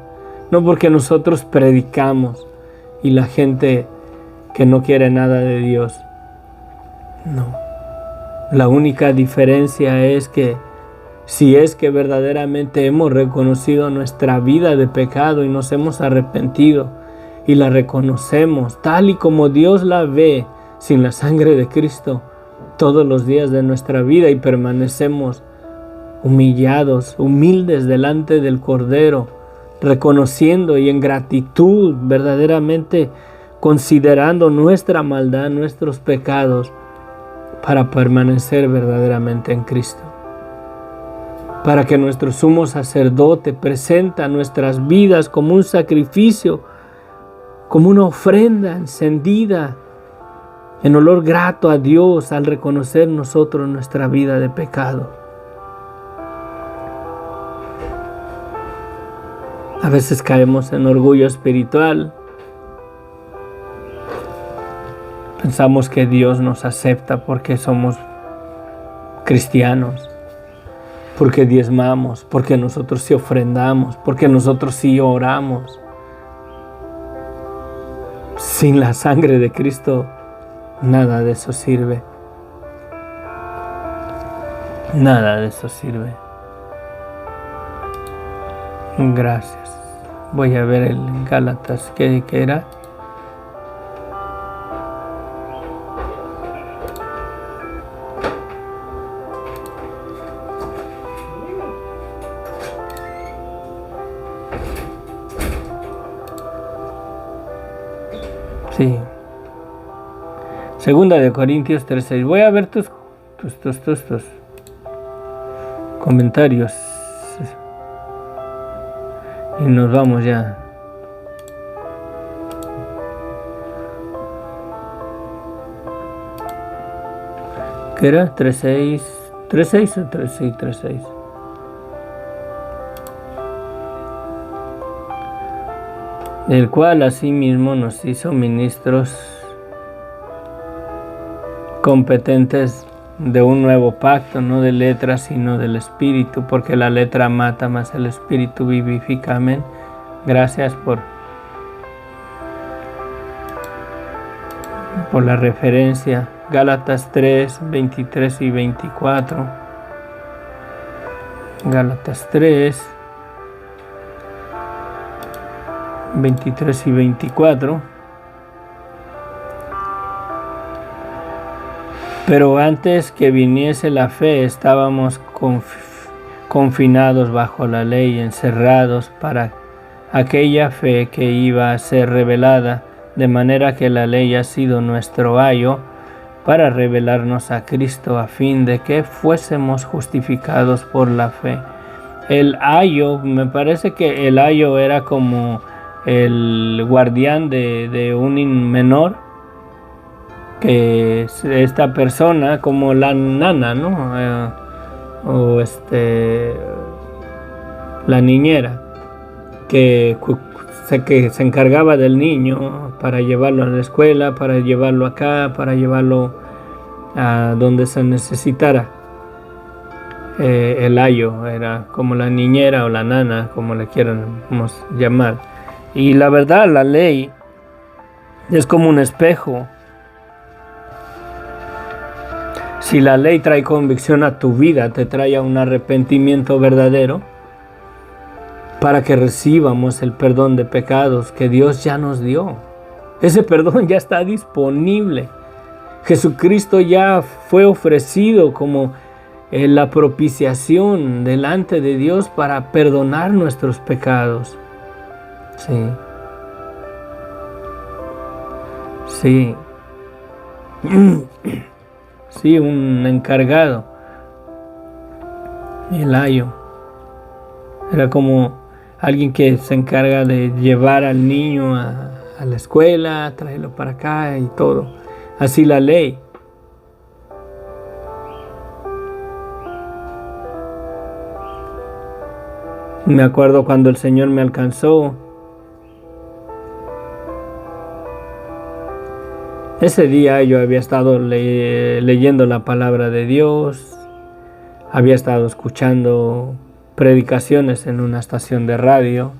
no porque nosotros predicamos y la gente que no quiere nada de Dios. No. La única diferencia es que si es que verdaderamente hemos reconocido nuestra vida de pecado y nos hemos arrepentido y la reconocemos tal y como Dios la ve, sin la sangre de Cristo, todos los días de nuestra vida, y permanecemos humillados, humildes delante del Cordero, reconociendo y en gratitud, verdaderamente considerando nuestra maldad, nuestros pecados, para permanecer verdaderamente en Cristo. Para que nuestro sumo sacerdote presenta nuestras vidas como un sacrificio, como una ofrenda encendida, en olor grato a Dios, al reconocer nosotros nuestra vida de pecado. A veces caemos en orgullo espiritual. Pensamos que Dios nos acepta porque somos cristianos, porque diezmamos, porque nosotros sí ofrendamos, porque nosotros sí oramos. Sin la sangre de Cristo, nada de eso sirve. Nada de eso sirve. Gracias. Voy a ver el Gálatas, ¿qué era? Sí. Segunda de Corintios 3:6. Voy a ver tus comentarios. Y nos vamos ya. ¿Qué era? 3.6. 3.6 o 3, sí, 3.6. El cual asimismo nos hizo ministros competentes de un nuevo pacto, no de letra, sino del Espíritu, porque la letra mata, mas el Espíritu vivifica. Amén. Gracias por la referencia. Gálatas 3, 23 y 24. Gálatas 3, 23 y 24. Pero antes que viniese la fe, estábamos confinados bajo la ley, encerrados para aquella fe que iba a ser revelada, de manera que la ley ha sido nuestro ayo para revelarnos a Cristo, a fin de que fuésemos justificados por la fe. El ayo, me parece que el ayo era como el guardián de un menor, que esta persona, como la nana, ¿no? La niñera, que se encargaba del niño para llevarlo a la escuela, para llevarlo acá, para llevarlo a donde se necesitara. El ayo era como la niñera o la nana, como le quieramos llamar. Y la verdad, la ley es como un espejo. Si la ley trae convicción a tu vida, te trae a un arrepentimiento verdadero, para que recibamos el perdón de pecados que Dios ya nos dio. Ese perdón ya está disponible. Jesucristo ya fue ofrecido como la propiciación delante de Dios para perdonar nuestros pecados. Sí. Sí. Sí, un encargado. El ayo. Era como alguien que se encarga de llevar al niño a la escuela, traerlo para acá y todo. Así la ley. Me acuerdo cuando el Señor me alcanzó. Ese día yo había estado leyendo la palabra de Dios. Había estado escuchando predicaciones en una estación de radio.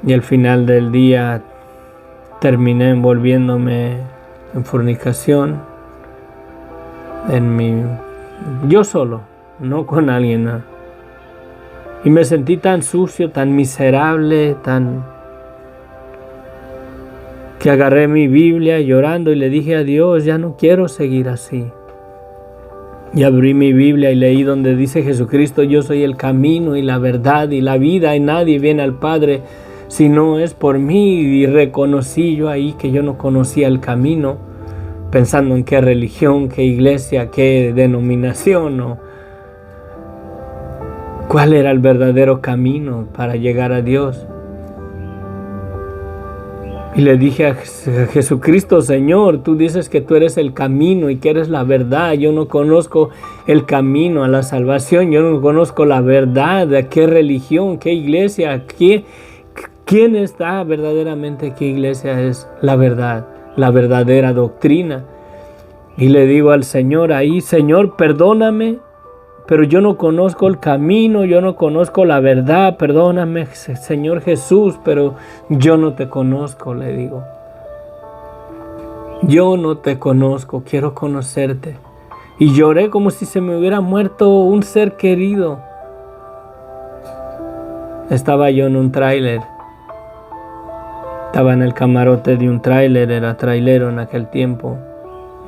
Y al final del día terminé envolviéndome en fornicación. Yo solo, no con alguien, ¿no? Y me sentí tan sucio, tan miserable, que agarré mi Biblia llorando y le dije a Dios, ya no quiero seguir así. Y abrí mi Biblia y leí donde dice Jesucristo, yo soy el camino y la verdad y la vida, y nadie viene al Padre si no es por mí. Y reconocí yo ahí que yo no conocía el camino, pensando en qué religión, qué iglesia, qué denominación, o cuál era el verdadero camino para llegar a Dios. Y le dije a Jesucristo, Señor, tú dices que tú eres el camino y que eres la verdad. Yo no conozco el camino a la salvación. Yo no conozco la verdad de qué religión, qué iglesia, quién está verdaderamente, qué iglesia es la verdad, la verdadera doctrina. Y le digo al Señor ahí, Señor, perdóname, pero yo no conozco el camino, yo no conozco la verdad, perdóname, Señor Jesús, pero yo no te conozco, le digo. Yo no te conozco, quiero conocerte. Y lloré como si se me hubiera muerto un ser querido. Estaba yo en un tráiler. Estaba en el camarote de un tráiler, era trailero en aquel tiempo.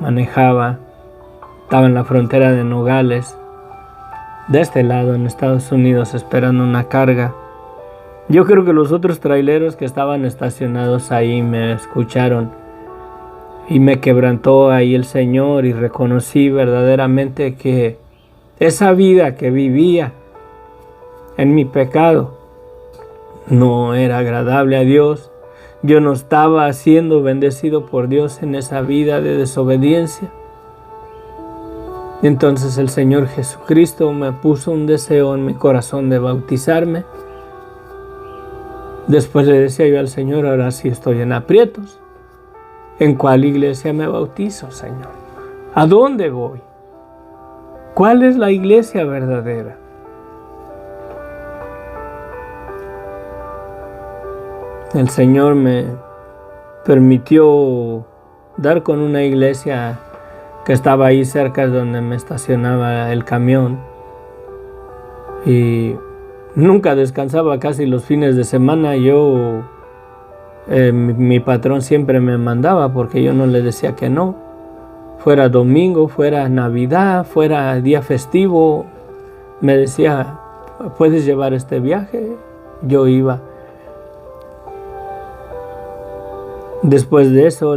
Manejaba. Estaba en la frontera de Nogales, de este lado en Estados Unidos, esperando una carga. Yo creo que los otros traileros que estaban estacionados ahí me escucharon y me quebrantó ahí el Señor, y reconocí verdaderamente que esa vida que vivía en mi pecado no era agradable a Dios. Yo no estaba siendo bendecido por Dios en esa vida de desobediencia. Entonces el Señor Jesucristo me puso un deseo en mi corazón de bautizarme. Después le decía yo al Señor, ahora sí estoy en aprietos. ¿En cuál iglesia me bautizo, Señor? ¿A dónde voy? ¿Cuál es la iglesia verdadera? El Señor me permitió dar con una iglesia que estaba ahí cerca de donde me estacionaba el camión, y nunca descansaba casi los fines de semana. Mi patrón siempre me mandaba porque yo no le decía que no. Fuera domingo, fuera Navidad, fuera día festivo, me decía, ¿puedes llevar este viaje? Yo iba. Después de eso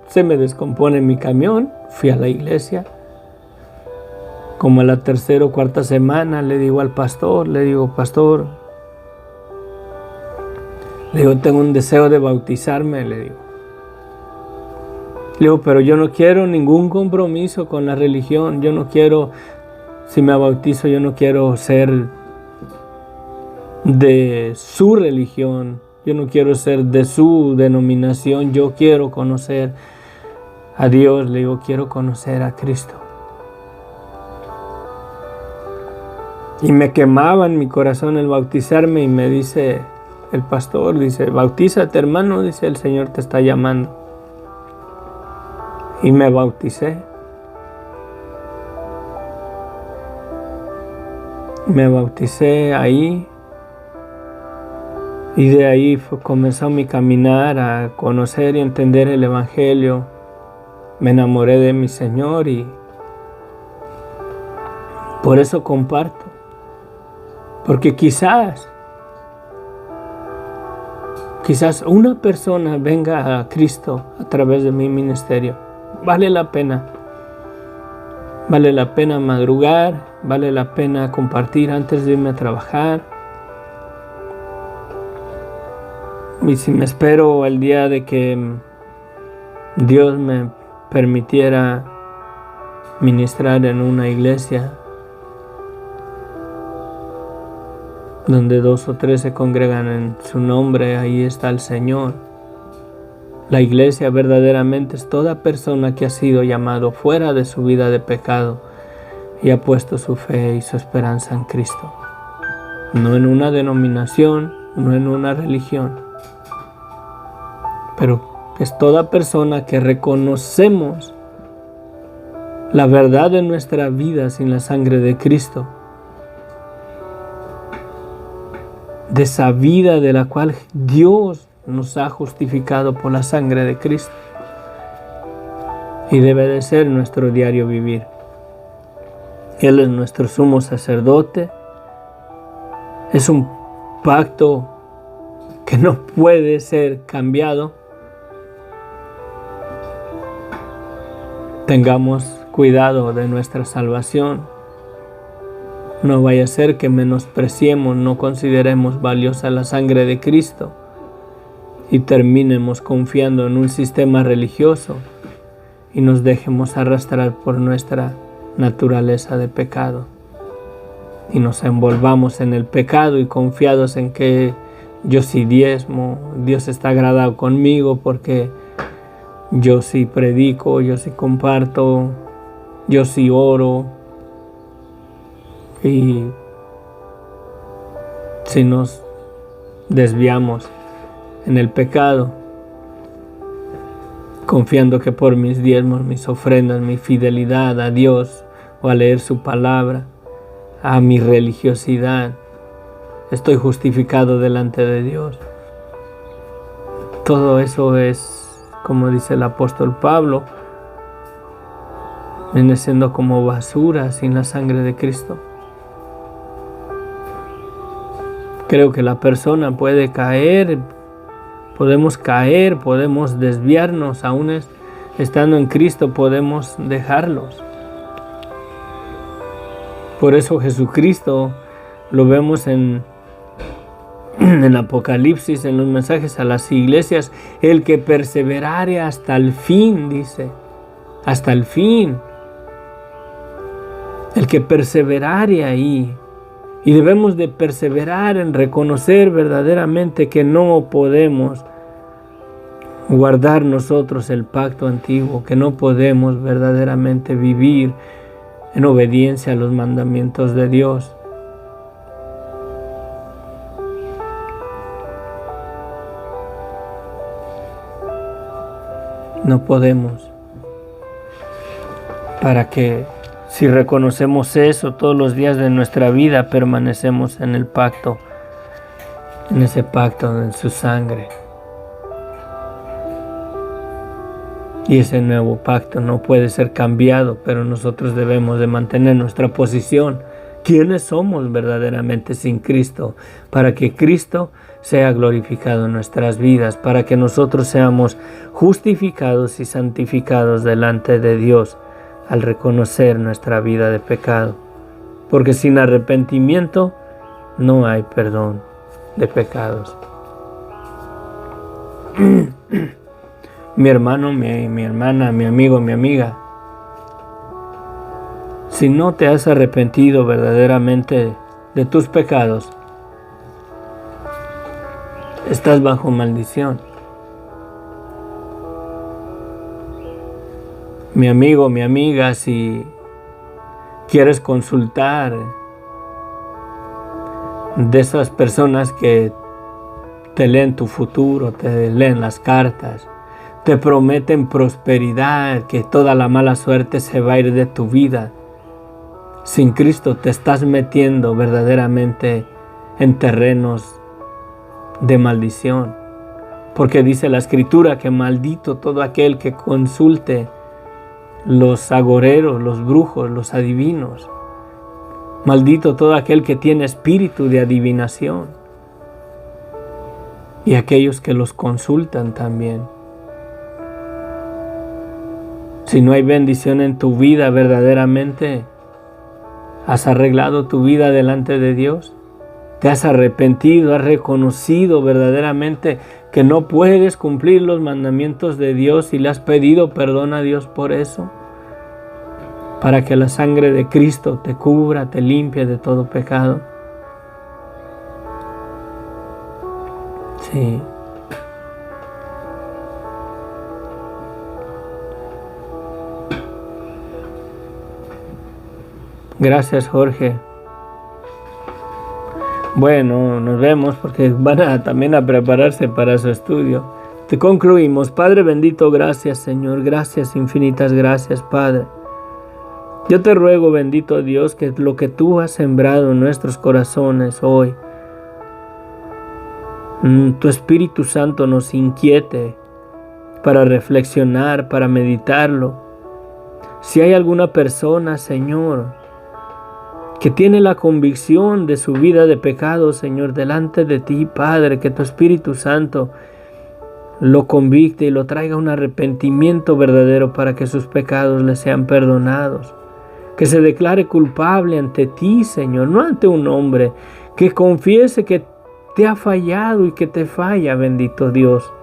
se me descompone mi camión, fui a la iglesia. Como a la tercera o cuarta semana le digo al pastor, pastor, tengo un deseo de bautizarme, le digo, pero yo no quiero ningún compromiso con la religión, yo no quiero, si me bautizo, yo no quiero ser de su religión, yo no quiero ser de su denominación, yo quiero conocer a Dios, le digo, quiero conocer a Cristo. Y me quemaba en mi corazón el bautizarme, y me dice el pastor, dice, bautízate, hermano, dice, el Señor te está llamando. Y me bauticé. Me bauticé ahí, y de ahí comenzó mi caminar a conocer y entender el Evangelio. Me enamoré de mi Señor y por eso comparto. Porque quizás una persona venga a Cristo a través de mi ministerio. Vale la pena. Vale la pena madrugar, vale la pena compartir antes de irme a trabajar. Y si me espero el día de que Dios me permitiera ministrar en una iglesia donde 2 o 3 se congregan en su nombre, ahí está el Señor. La iglesia verdaderamente es toda persona que ha sido llamado fuera de su vida de pecado y ha puesto su fe y su esperanza en Cristo. No en una denominación, no en una religión, pero es toda persona que reconocemos la verdad de nuestra vida sin la sangre de Cristo, de esa vida de la cual Dios nos ha justificado por la sangre de Cristo, y debe de ser nuestro diario vivir. Él es nuestro sumo sacerdote, es un pacto que no puede ser cambiado. Tengamos cuidado de nuestra salvación. No vaya a ser que menospreciemos, no consideremos valiosa la sangre de Cristo y terminemos confiando en un sistema religioso y nos dejemos arrastrar por nuestra naturaleza de pecado y nos envolvamos en el pecado y confiados en que yo sí diezmo, Dios está agradado conmigo porque yo sí predico, yo sí comparto, yo sí oro. Y si nos desviamos en el pecado, confiando que por mis diezmos, mis ofrendas, mi fidelidad a Dios o a leer su palabra, a mi religiosidad, estoy justificado delante de Dios. Todo eso es, como dice el apóstol Pablo, viene siendo como basura sin la sangre de Cristo. Creo que la persona puede caer, podemos desviarnos, aún estando en Cristo podemos dejarlos. Por eso Jesucristo lo vemos en En Apocalipsis, en los mensajes a las iglesias, el que perseverare hasta el fin, dice, hasta el fin. El que perseverare ahí. Y debemos de perseverar en reconocer verdaderamente que no podemos guardar nosotros el pacto antiguo, que no podemos verdaderamente vivir en obediencia a los mandamientos de Dios. No podemos. Para que si reconocemos eso todos los días de nuestra vida, permanecemos en el pacto, en ese pacto, en su sangre. Y ese nuevo pacto no puede ser cambiado, pero nosotros debemos de mantener nuestra posición. ¿Quiénes somos verdaderamente sin Cristo? Para que Cristo sea glorificado en nuestras vidas, para que nosotros seamos justificados y santificados delante de Dios al reconocer nuestra vida de pecado. Porque sin arrepentimiento no hay perdón de pecados. Mi hermano, mi hermana, mi amigo, mi amiga, si no te has arrepentido verdaderamente de tus pecados, estás bajo maldición. Mi amigo, mi amiga, si quieres consultar de esas personas que te leen tu futuro, te leen las cartas, te prometen prosperidad, que toda la mala suerte se va a ir de tu vida. Sin Cristo te estás metiendo verdaderamente en terrenos de maldición. Porque dice la Escritura que maldito todo aquel que consulte los agoreros, los brujos, los adivinos. Maldito todo aquel que tiene espíritu de adivinación. Y aquellos que los consultan también. Si no hay bendición en tu vida verdaderamente, ¿has arreglado tu vida delante de Dios? ¿Te has arrepentido? ¿Has reconocido verdaderamente que no puedes cumplir los mandamientos de Dios y le has pedido perdón a Dios por eso? Para que la sangre de Cristo te cubra, te limpie de todo pecado. Sí. Gracias, Jorge. Bueno, nos vemos porque van también a prepararse para su estudio. Te concluimos. Padre bendito, gracias, Señor. Gracias, infinitas gracias, Padre. Yo te ruego, bendito Dios, que lo que tú has sembrado en nuestros corazones hoy, tu Espíritu Santo nos inquiete para reflexionar, para meditarlo. Si hay alguna persona, Señor, que tiene la convicción de su vida de pecado, Señor, delante de ti, Padre, que tu Espíritu Santo lo convicte y lo traiga un arrepentimiento verdadero para que sus pecados le sean perdonados. Que se declare culpable ante ti, Señor, no ante un hombre, que confiese que te ha fallado y que te falla, bendito Dios,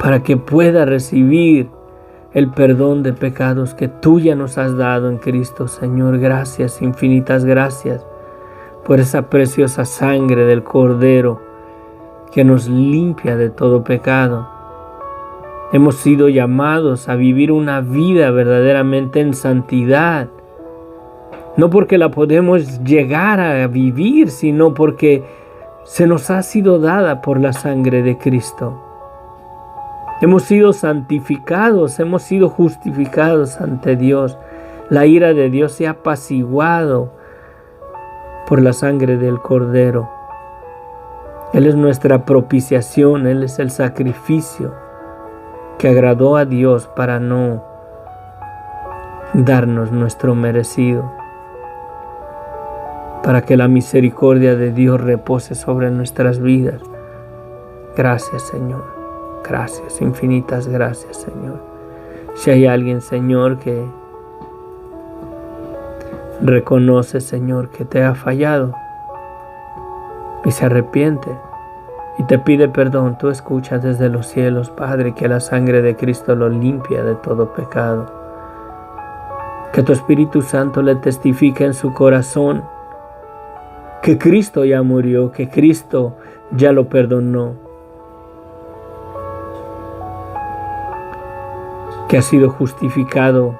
para que pueda recibir el perdón de pecados que tú ya nos has dado en Cristo, Señor. Gracias, infinitas gracias, por esa preciosa sangre del Cordero que nos limpia de todo pecado. Hemos sido llamados a vivir una vida verdaderamente en santidad, no porque la podemos llegar a vivir, sino porque se nos ha sido dada por la sangre de Cristo. Hemos sido santificados, hemos sido justificados ante Dios. La ira de Dios se ha apaciguado por la sangre del Cordero. Él es nuestra propiciación, Él es el sacrificio que agradó a Dios para no darnos nuestro merecido, para que la misericordia de Dios repose sobre nuestras vidas. Gracias, Señor. Gracias, infinitas gracias, Señor. Si hay alguien, Señor, que reconoce, Señor, que te ha fallado, y se arrepiente y te pide perdón, tú escuchas desde los cielos, Padre, que la sangre de Cristo lo limpia de todo pecado. Que tu Espíritu Santo le testifique en su corazón que Cristo ya murió, que Cristo ya lo perdonó, que ha sido justificado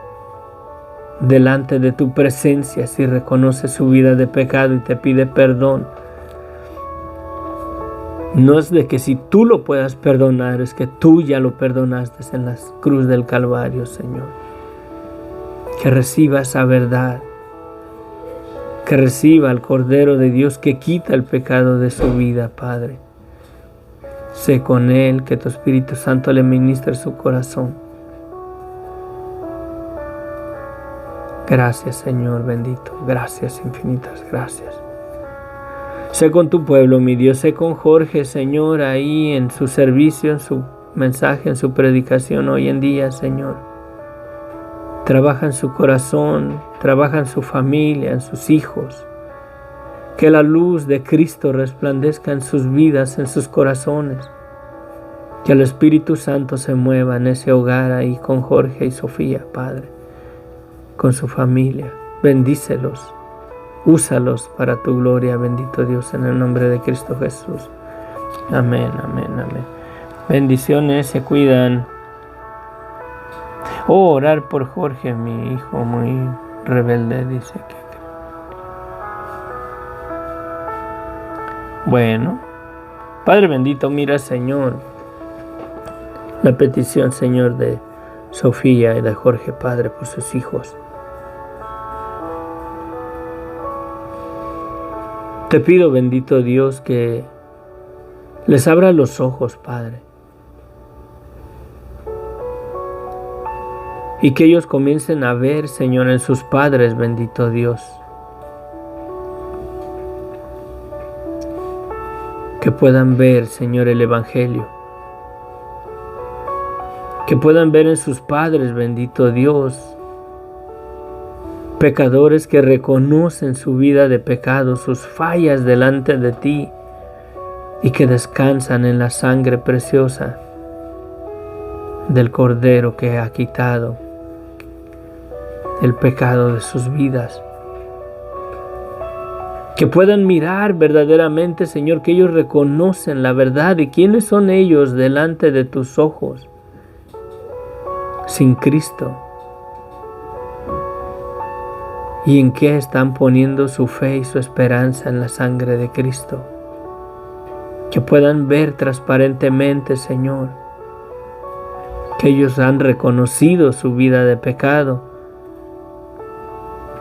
delante de tu presencia si reconoce su vida de pecado y te pide perdón. No es de que si tú lo puedas perdonar, es que tú ya lo perdonaste en la cruz del Calvario, Señor. Que reciba esa verdad, que reciba al Cordero de Dios que quita el pecado de su vida, Padre. Sé con Él, que tu Espíritu Santo le ministre su corazón. Gracias, Señor bendito, gracias, infinitas gracias. Sé con tu pueblo, mi Dios, sé con Jorge, Señor, ahí en su servicio, en su mensaje, en su predicación hoy en día, Señor. Trabaja en su corazón, trabaja en su familia, en sus hijos. Que la luz de Cristo resplandezca en sus vidas, en sus corazones. Que el Espíritu Santo se mueva en ese hogar ahí con Jorge y Sofía, Padre, con su familia. Bendícelos. Úsalos para tu gloria, bendito Dios, en el nombre de Cristo Jesús. Amén, amén, amén. Bendiciones, se cuidan. Orar por Jorge, mi hijo muy rebelde, dice que. Bueno, Padre bendito, mira, Señor, la petición, Señor, de Sofía y de Jorge, Padre, por sus hijos. Te pido, bendito Dios, que les abra los ojos, Padre, y que ellos comiencen a ver, Señor, en sus padres, bendito Dios, que puedan ver, Señor, el Evangelio, que puedan ver en sus padres, bendito Dios, pecadores que reconocen su vida de pecado, sus fallas delante de ti y que descansan en la sangre preciosa del Cordero que ha quitado el pecado de sus vidas. Que puedan mirar verdaderamente, Señor, que ellos reconocen la verdad y quiénes son ellos delante de tus ojos sin Cristo. ¿Y en qué están poniendo su fe y su esperanza? En la sangre de Cristo. Que puedan ver transparentemente, Señor, que ellos han reconocido su vida de pecado,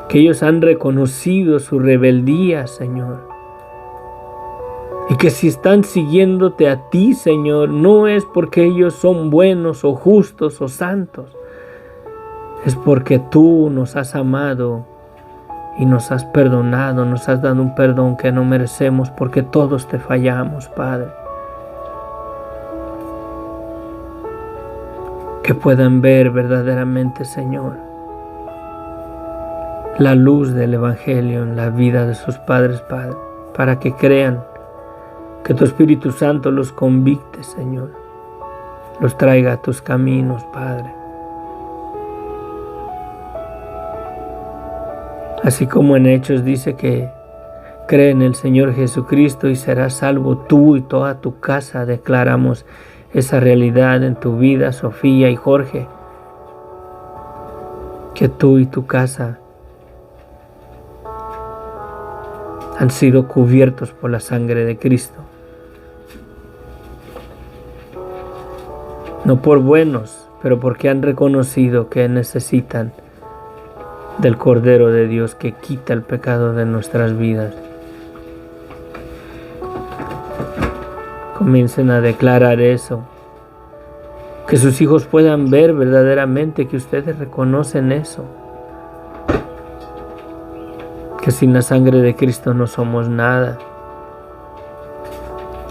que ellos han reconocido su rebeldía, Señor, y que si están siguiéndote a ti, Señor, no es porque ellos son buenos o justos o santos, es porque tú nos has amado y nos has perdonado, nos has dado un perdón que no merecemos porque todos te fallamos, Padre. Que puedan ver verdaderamente, Señor, la luz del Evangelio en la vida de sus padres, Padre, para que crean, que tu Espíritu Santo los convicte, Señor, los traiga a tus caminos, Padre. Así como en Hechos dice que cree en el Señor Jesucristo y serás salvo tú y toda tu casa. Declaramos esa realidad en tu vida, Sofía y Jorge, que tú y tu casa han sido cubiertos por la sangre de Cristo. No por buenos, pero porque han reconocido que necesitan del Cordero de Dios que quita el pecado de nuestras vidas. Comiencen a declarar eso. Que sus hijos puedan ver verdaderamente que ustedes reconocen eso. Que sin la sangre de Cristo no somos nada.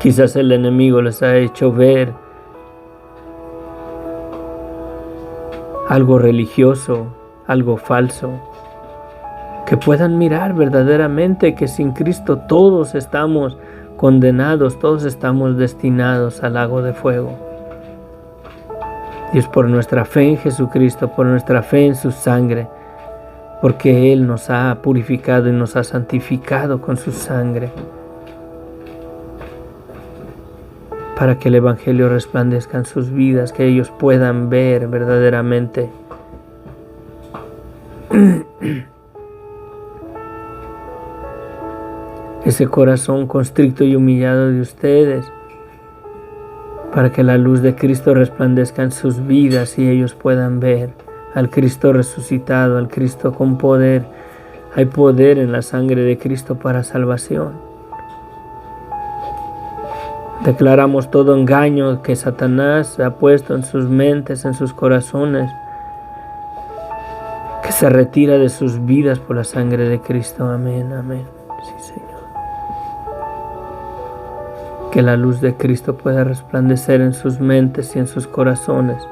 Quizás el enemigo les ha hecho ver algo religioso, algo falso, que puedan mirar verdaderamente que sin Cristo todos estamos condenados, todos estamos destinados al lago de fuego. Y es por nuestra fe en Jesucristo, por nuestra fe en su sangre, porque Él nos ha purificado y nos ha santificado con su sangre, para que el Evangelio resplandezca en sus vidas, que ellos puedan ver verdaderamente ese corazón constricto y humillado de ustedes, para que la luz de Cristo resplandezca en sus vidas y ellos puedan ver al Cristo resucitado, al Cristo con poder. Hay poder en la sangre de Cristo para salvación. Declaramos todo engaño que Satanás ha puesto en sus mentes, en sus corazones, que se retira de sus vidas por la sangre de Cristo. Amén, amén. Sí, Señor. Que la luz de Cristo pueda resplandecer en sus mentes y en sus corazones.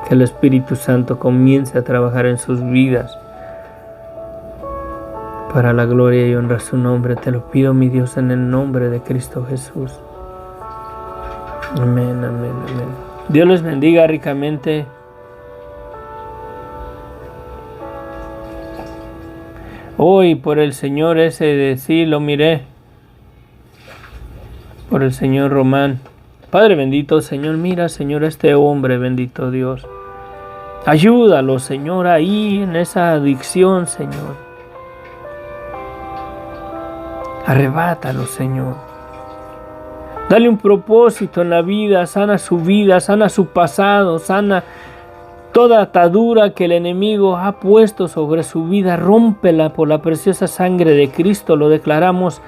Que el Espíritu Santo comience a trabajar en sus vidas para la gloria y honra su nombre. Te lo pido, mi Dios, en el nombre de Cristo Jesús. Amén, amén, amén. Dios les bendiga ricamente. Hoy por el Señor ese de sí lo miré. Por el Señor Román. Padre bendito, Señor, mira, Señor, este hombre, bendito Dios. Ayúdalo, Señor, ahí en esa adicción, Señor. Arrebátalo, Señor. Dale un propósito en la vida, sana su pasado, sana toda atadura que el enemigo ha puesto sobre su vida, rómpela por la preciosa sangre de Cristo. Lo declaramos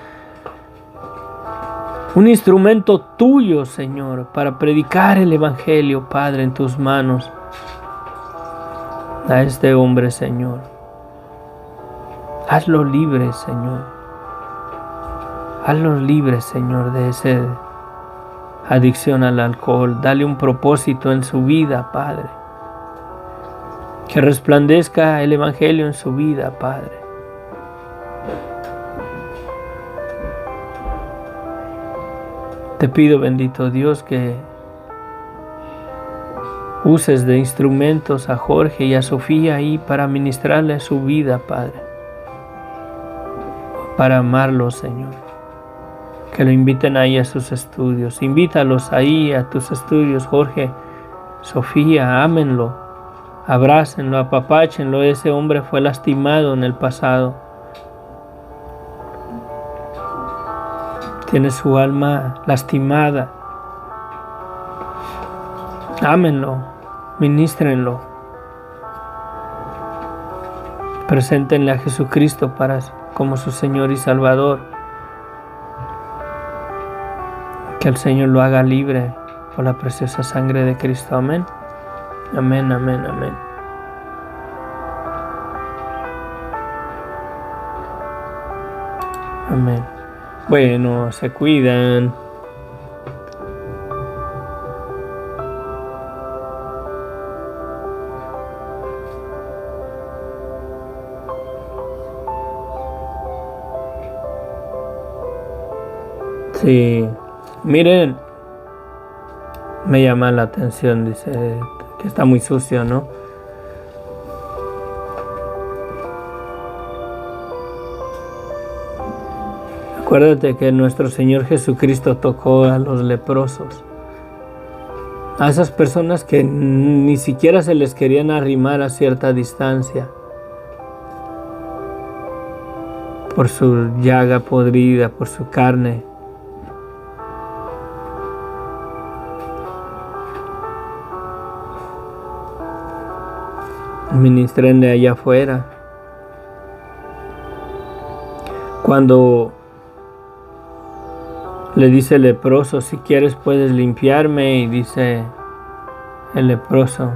un instrumento tuyo, Señor, para predicar el Evangelio, Padre, en tus manos. A este hombre, Señor. Hazlo libre, Señor. Hazlo libre, Señor, de esa adicción al alcohol. Dale un propósito en su vida, Padre. Que resplandezca el Evangelio en su vida, Padre. Te pido, bendito Dios, que uses de instrumentos a Jorge y a Sofía ahí para ministrarle su vida, Padre. Para amarlo, Señor. Que lo inviten ahí a sus estudios. Invítalos ahí a tus estudios, Jorge, Sofía, ámenlo, abrácenlo, apapáchenlo. Ese hombre fue lastimado en el pasado. Tiene su alma lastimada. Ámenlo, ministrenlo. Preséntenle a Jesucristo como su Señor y Salvador. Que el Señor lo haga libre por la preciosa sangre de Cristo. Amén. Amén, amén, amén. Amén. Bueno, se cuidan. Sí. Miren, me llama la atención, dice que está muy sucio, ¿no? Acuérdate que nuestro Señor Jesucristo tocó a los leprosos, a esas personas que ni siquiera se les querían arrimar a cierta distancia por su llaga podrida, por su carne. Ministren de allá afuera. Cuando le dice el leproso, si quieres puedes limpiarme, y dice el leproso,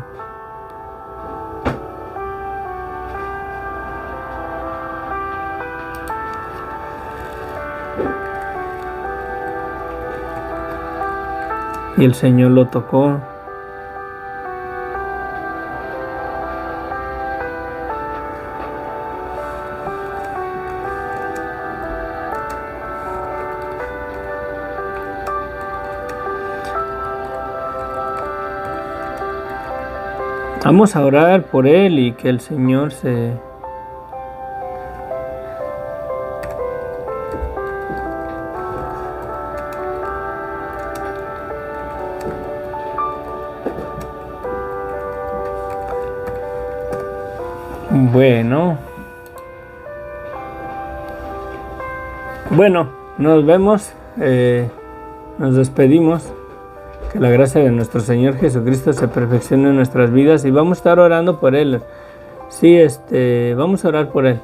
y el Señor lo tocó. Vamos a orar por él y que el Señor se... Bueno, nos vemos, nos despedimos. Que la gracia de nuestro Señor Jesucristo se perfeccione en nuestras vidas y vamos a estar orando por él. Sí, vamos a orar por él.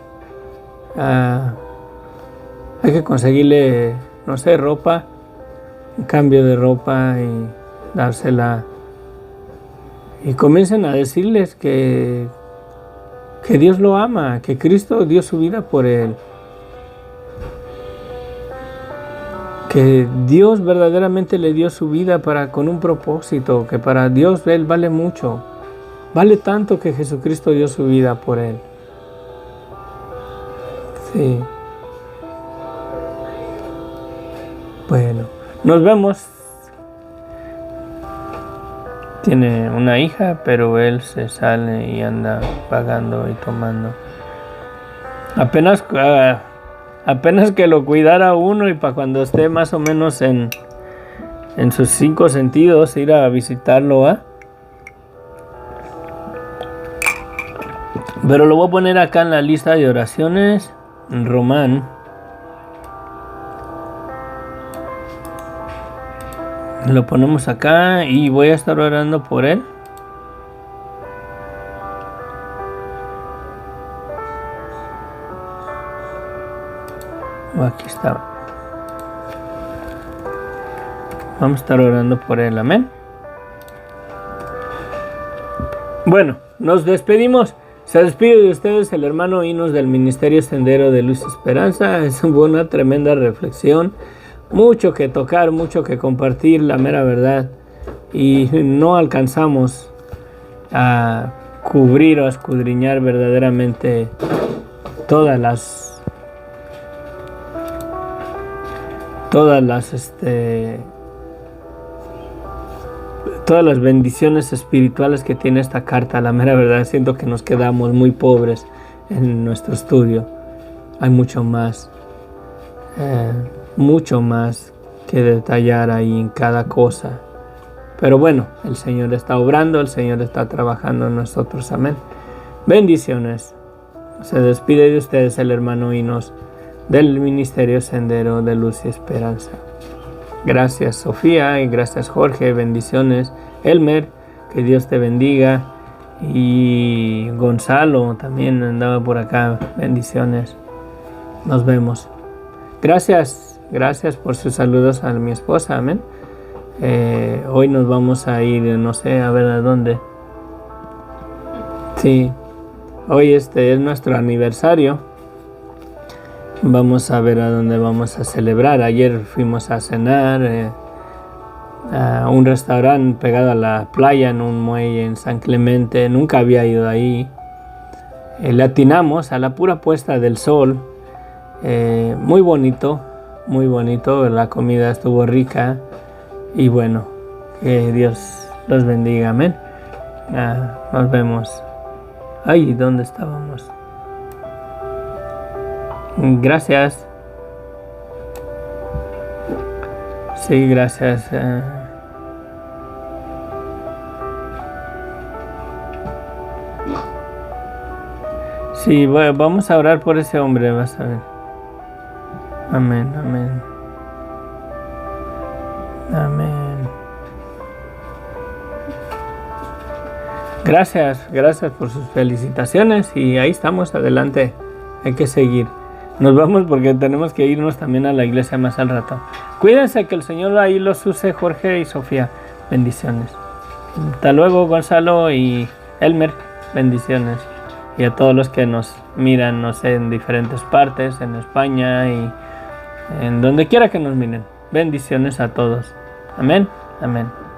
Hay que conseguirle, no sé, ropa, un cambio de ropa y dársela. Y comiencen a decirles que Dios lo ama, que Cristo dio su vida por él. Que Dios verdaderamente le dio su vida con un propósito, que para Dios él vale mucho, vale tanto que Jesucristo dio su vida por él. Sí. Bueno, nos vemos. Tiene una hija, pero él se sale y anda pagando y tomando. Apenas que lo cuidara uno y para cuando esté más o menos en sus 5 sentidos, ir a visitarlo, ¿eh? Pero lo voy a poner acá en la lista de oraciones, Román. Lo ponemos acá y voy a estar orando por él. Aquí está. Vamos a estar orando por él, amén. Bueno, nos despedimos. Se despide de ustedes el hermano Inos del Ministerio Sendero de Luz y Esperanza. Es una tremenda reflexión. Mucho que tocar, mucho que compartir, la mera verdad. Y no alcanzamos a cubrir o a escudriñar verdaderamente todas las bendiciones espirituales que tiene esta carta. La mera verdad, siento que nos quedamos muy pobres en nuestro estudio. Hay mucho más que detallar ahí en cada cosa. Pero bueno, el Señor está obrando, el Señor está trabajando en nosotros. Amén. Bendiciones. Se despide de ustedes el hermano Inos del Ministerio Sendero de Luz y Esperanza. Gracias Sofía y gracias Jorge, bendiciones. Elmer, que Dios te bendiga. Y Gonzalo también andaba por acá, bendiciones. Nos vemos. Gracias por sus saludos a mi esposa, amén. Hoy nos vamos a ir, no sé, a ver a dónde. Sí, hoy es nuestro aniversario. Vamos a ver a dónde vamos a celebrar. Ayer fuimos a cenar a un restaurante pegado a la playa en un muelle en San Clemente. Nunca había ido ahí. Le atinamos a la pura puesta del sol. Muy bonito. La comida estuvo rica. Y bueno, que Dios los bendiga. Amén. Nos vemos. Ay, ¿dónde estábamos? Gracias. Sí, gracias. Sí, bueno, vamos a orar por ese hombre, vas a ver. Amén, amén. Amén. Gracias por sus felicitaciones y ahí estamos, adelante. Hay que seguir. Nos vamos porque tenemos que irnos también a la iglesia más al rato. Cuídense, que el Señor ahí los use, Jorge y Sofía. Bendiciones. Hasta luego, Gonzalo y Elmer. Bendiciones. Y a todos los que nos miran, no sé, en diferentes partes, en España y en donde quiera que nos miren. Bendiciones a todos. Amén. Amén.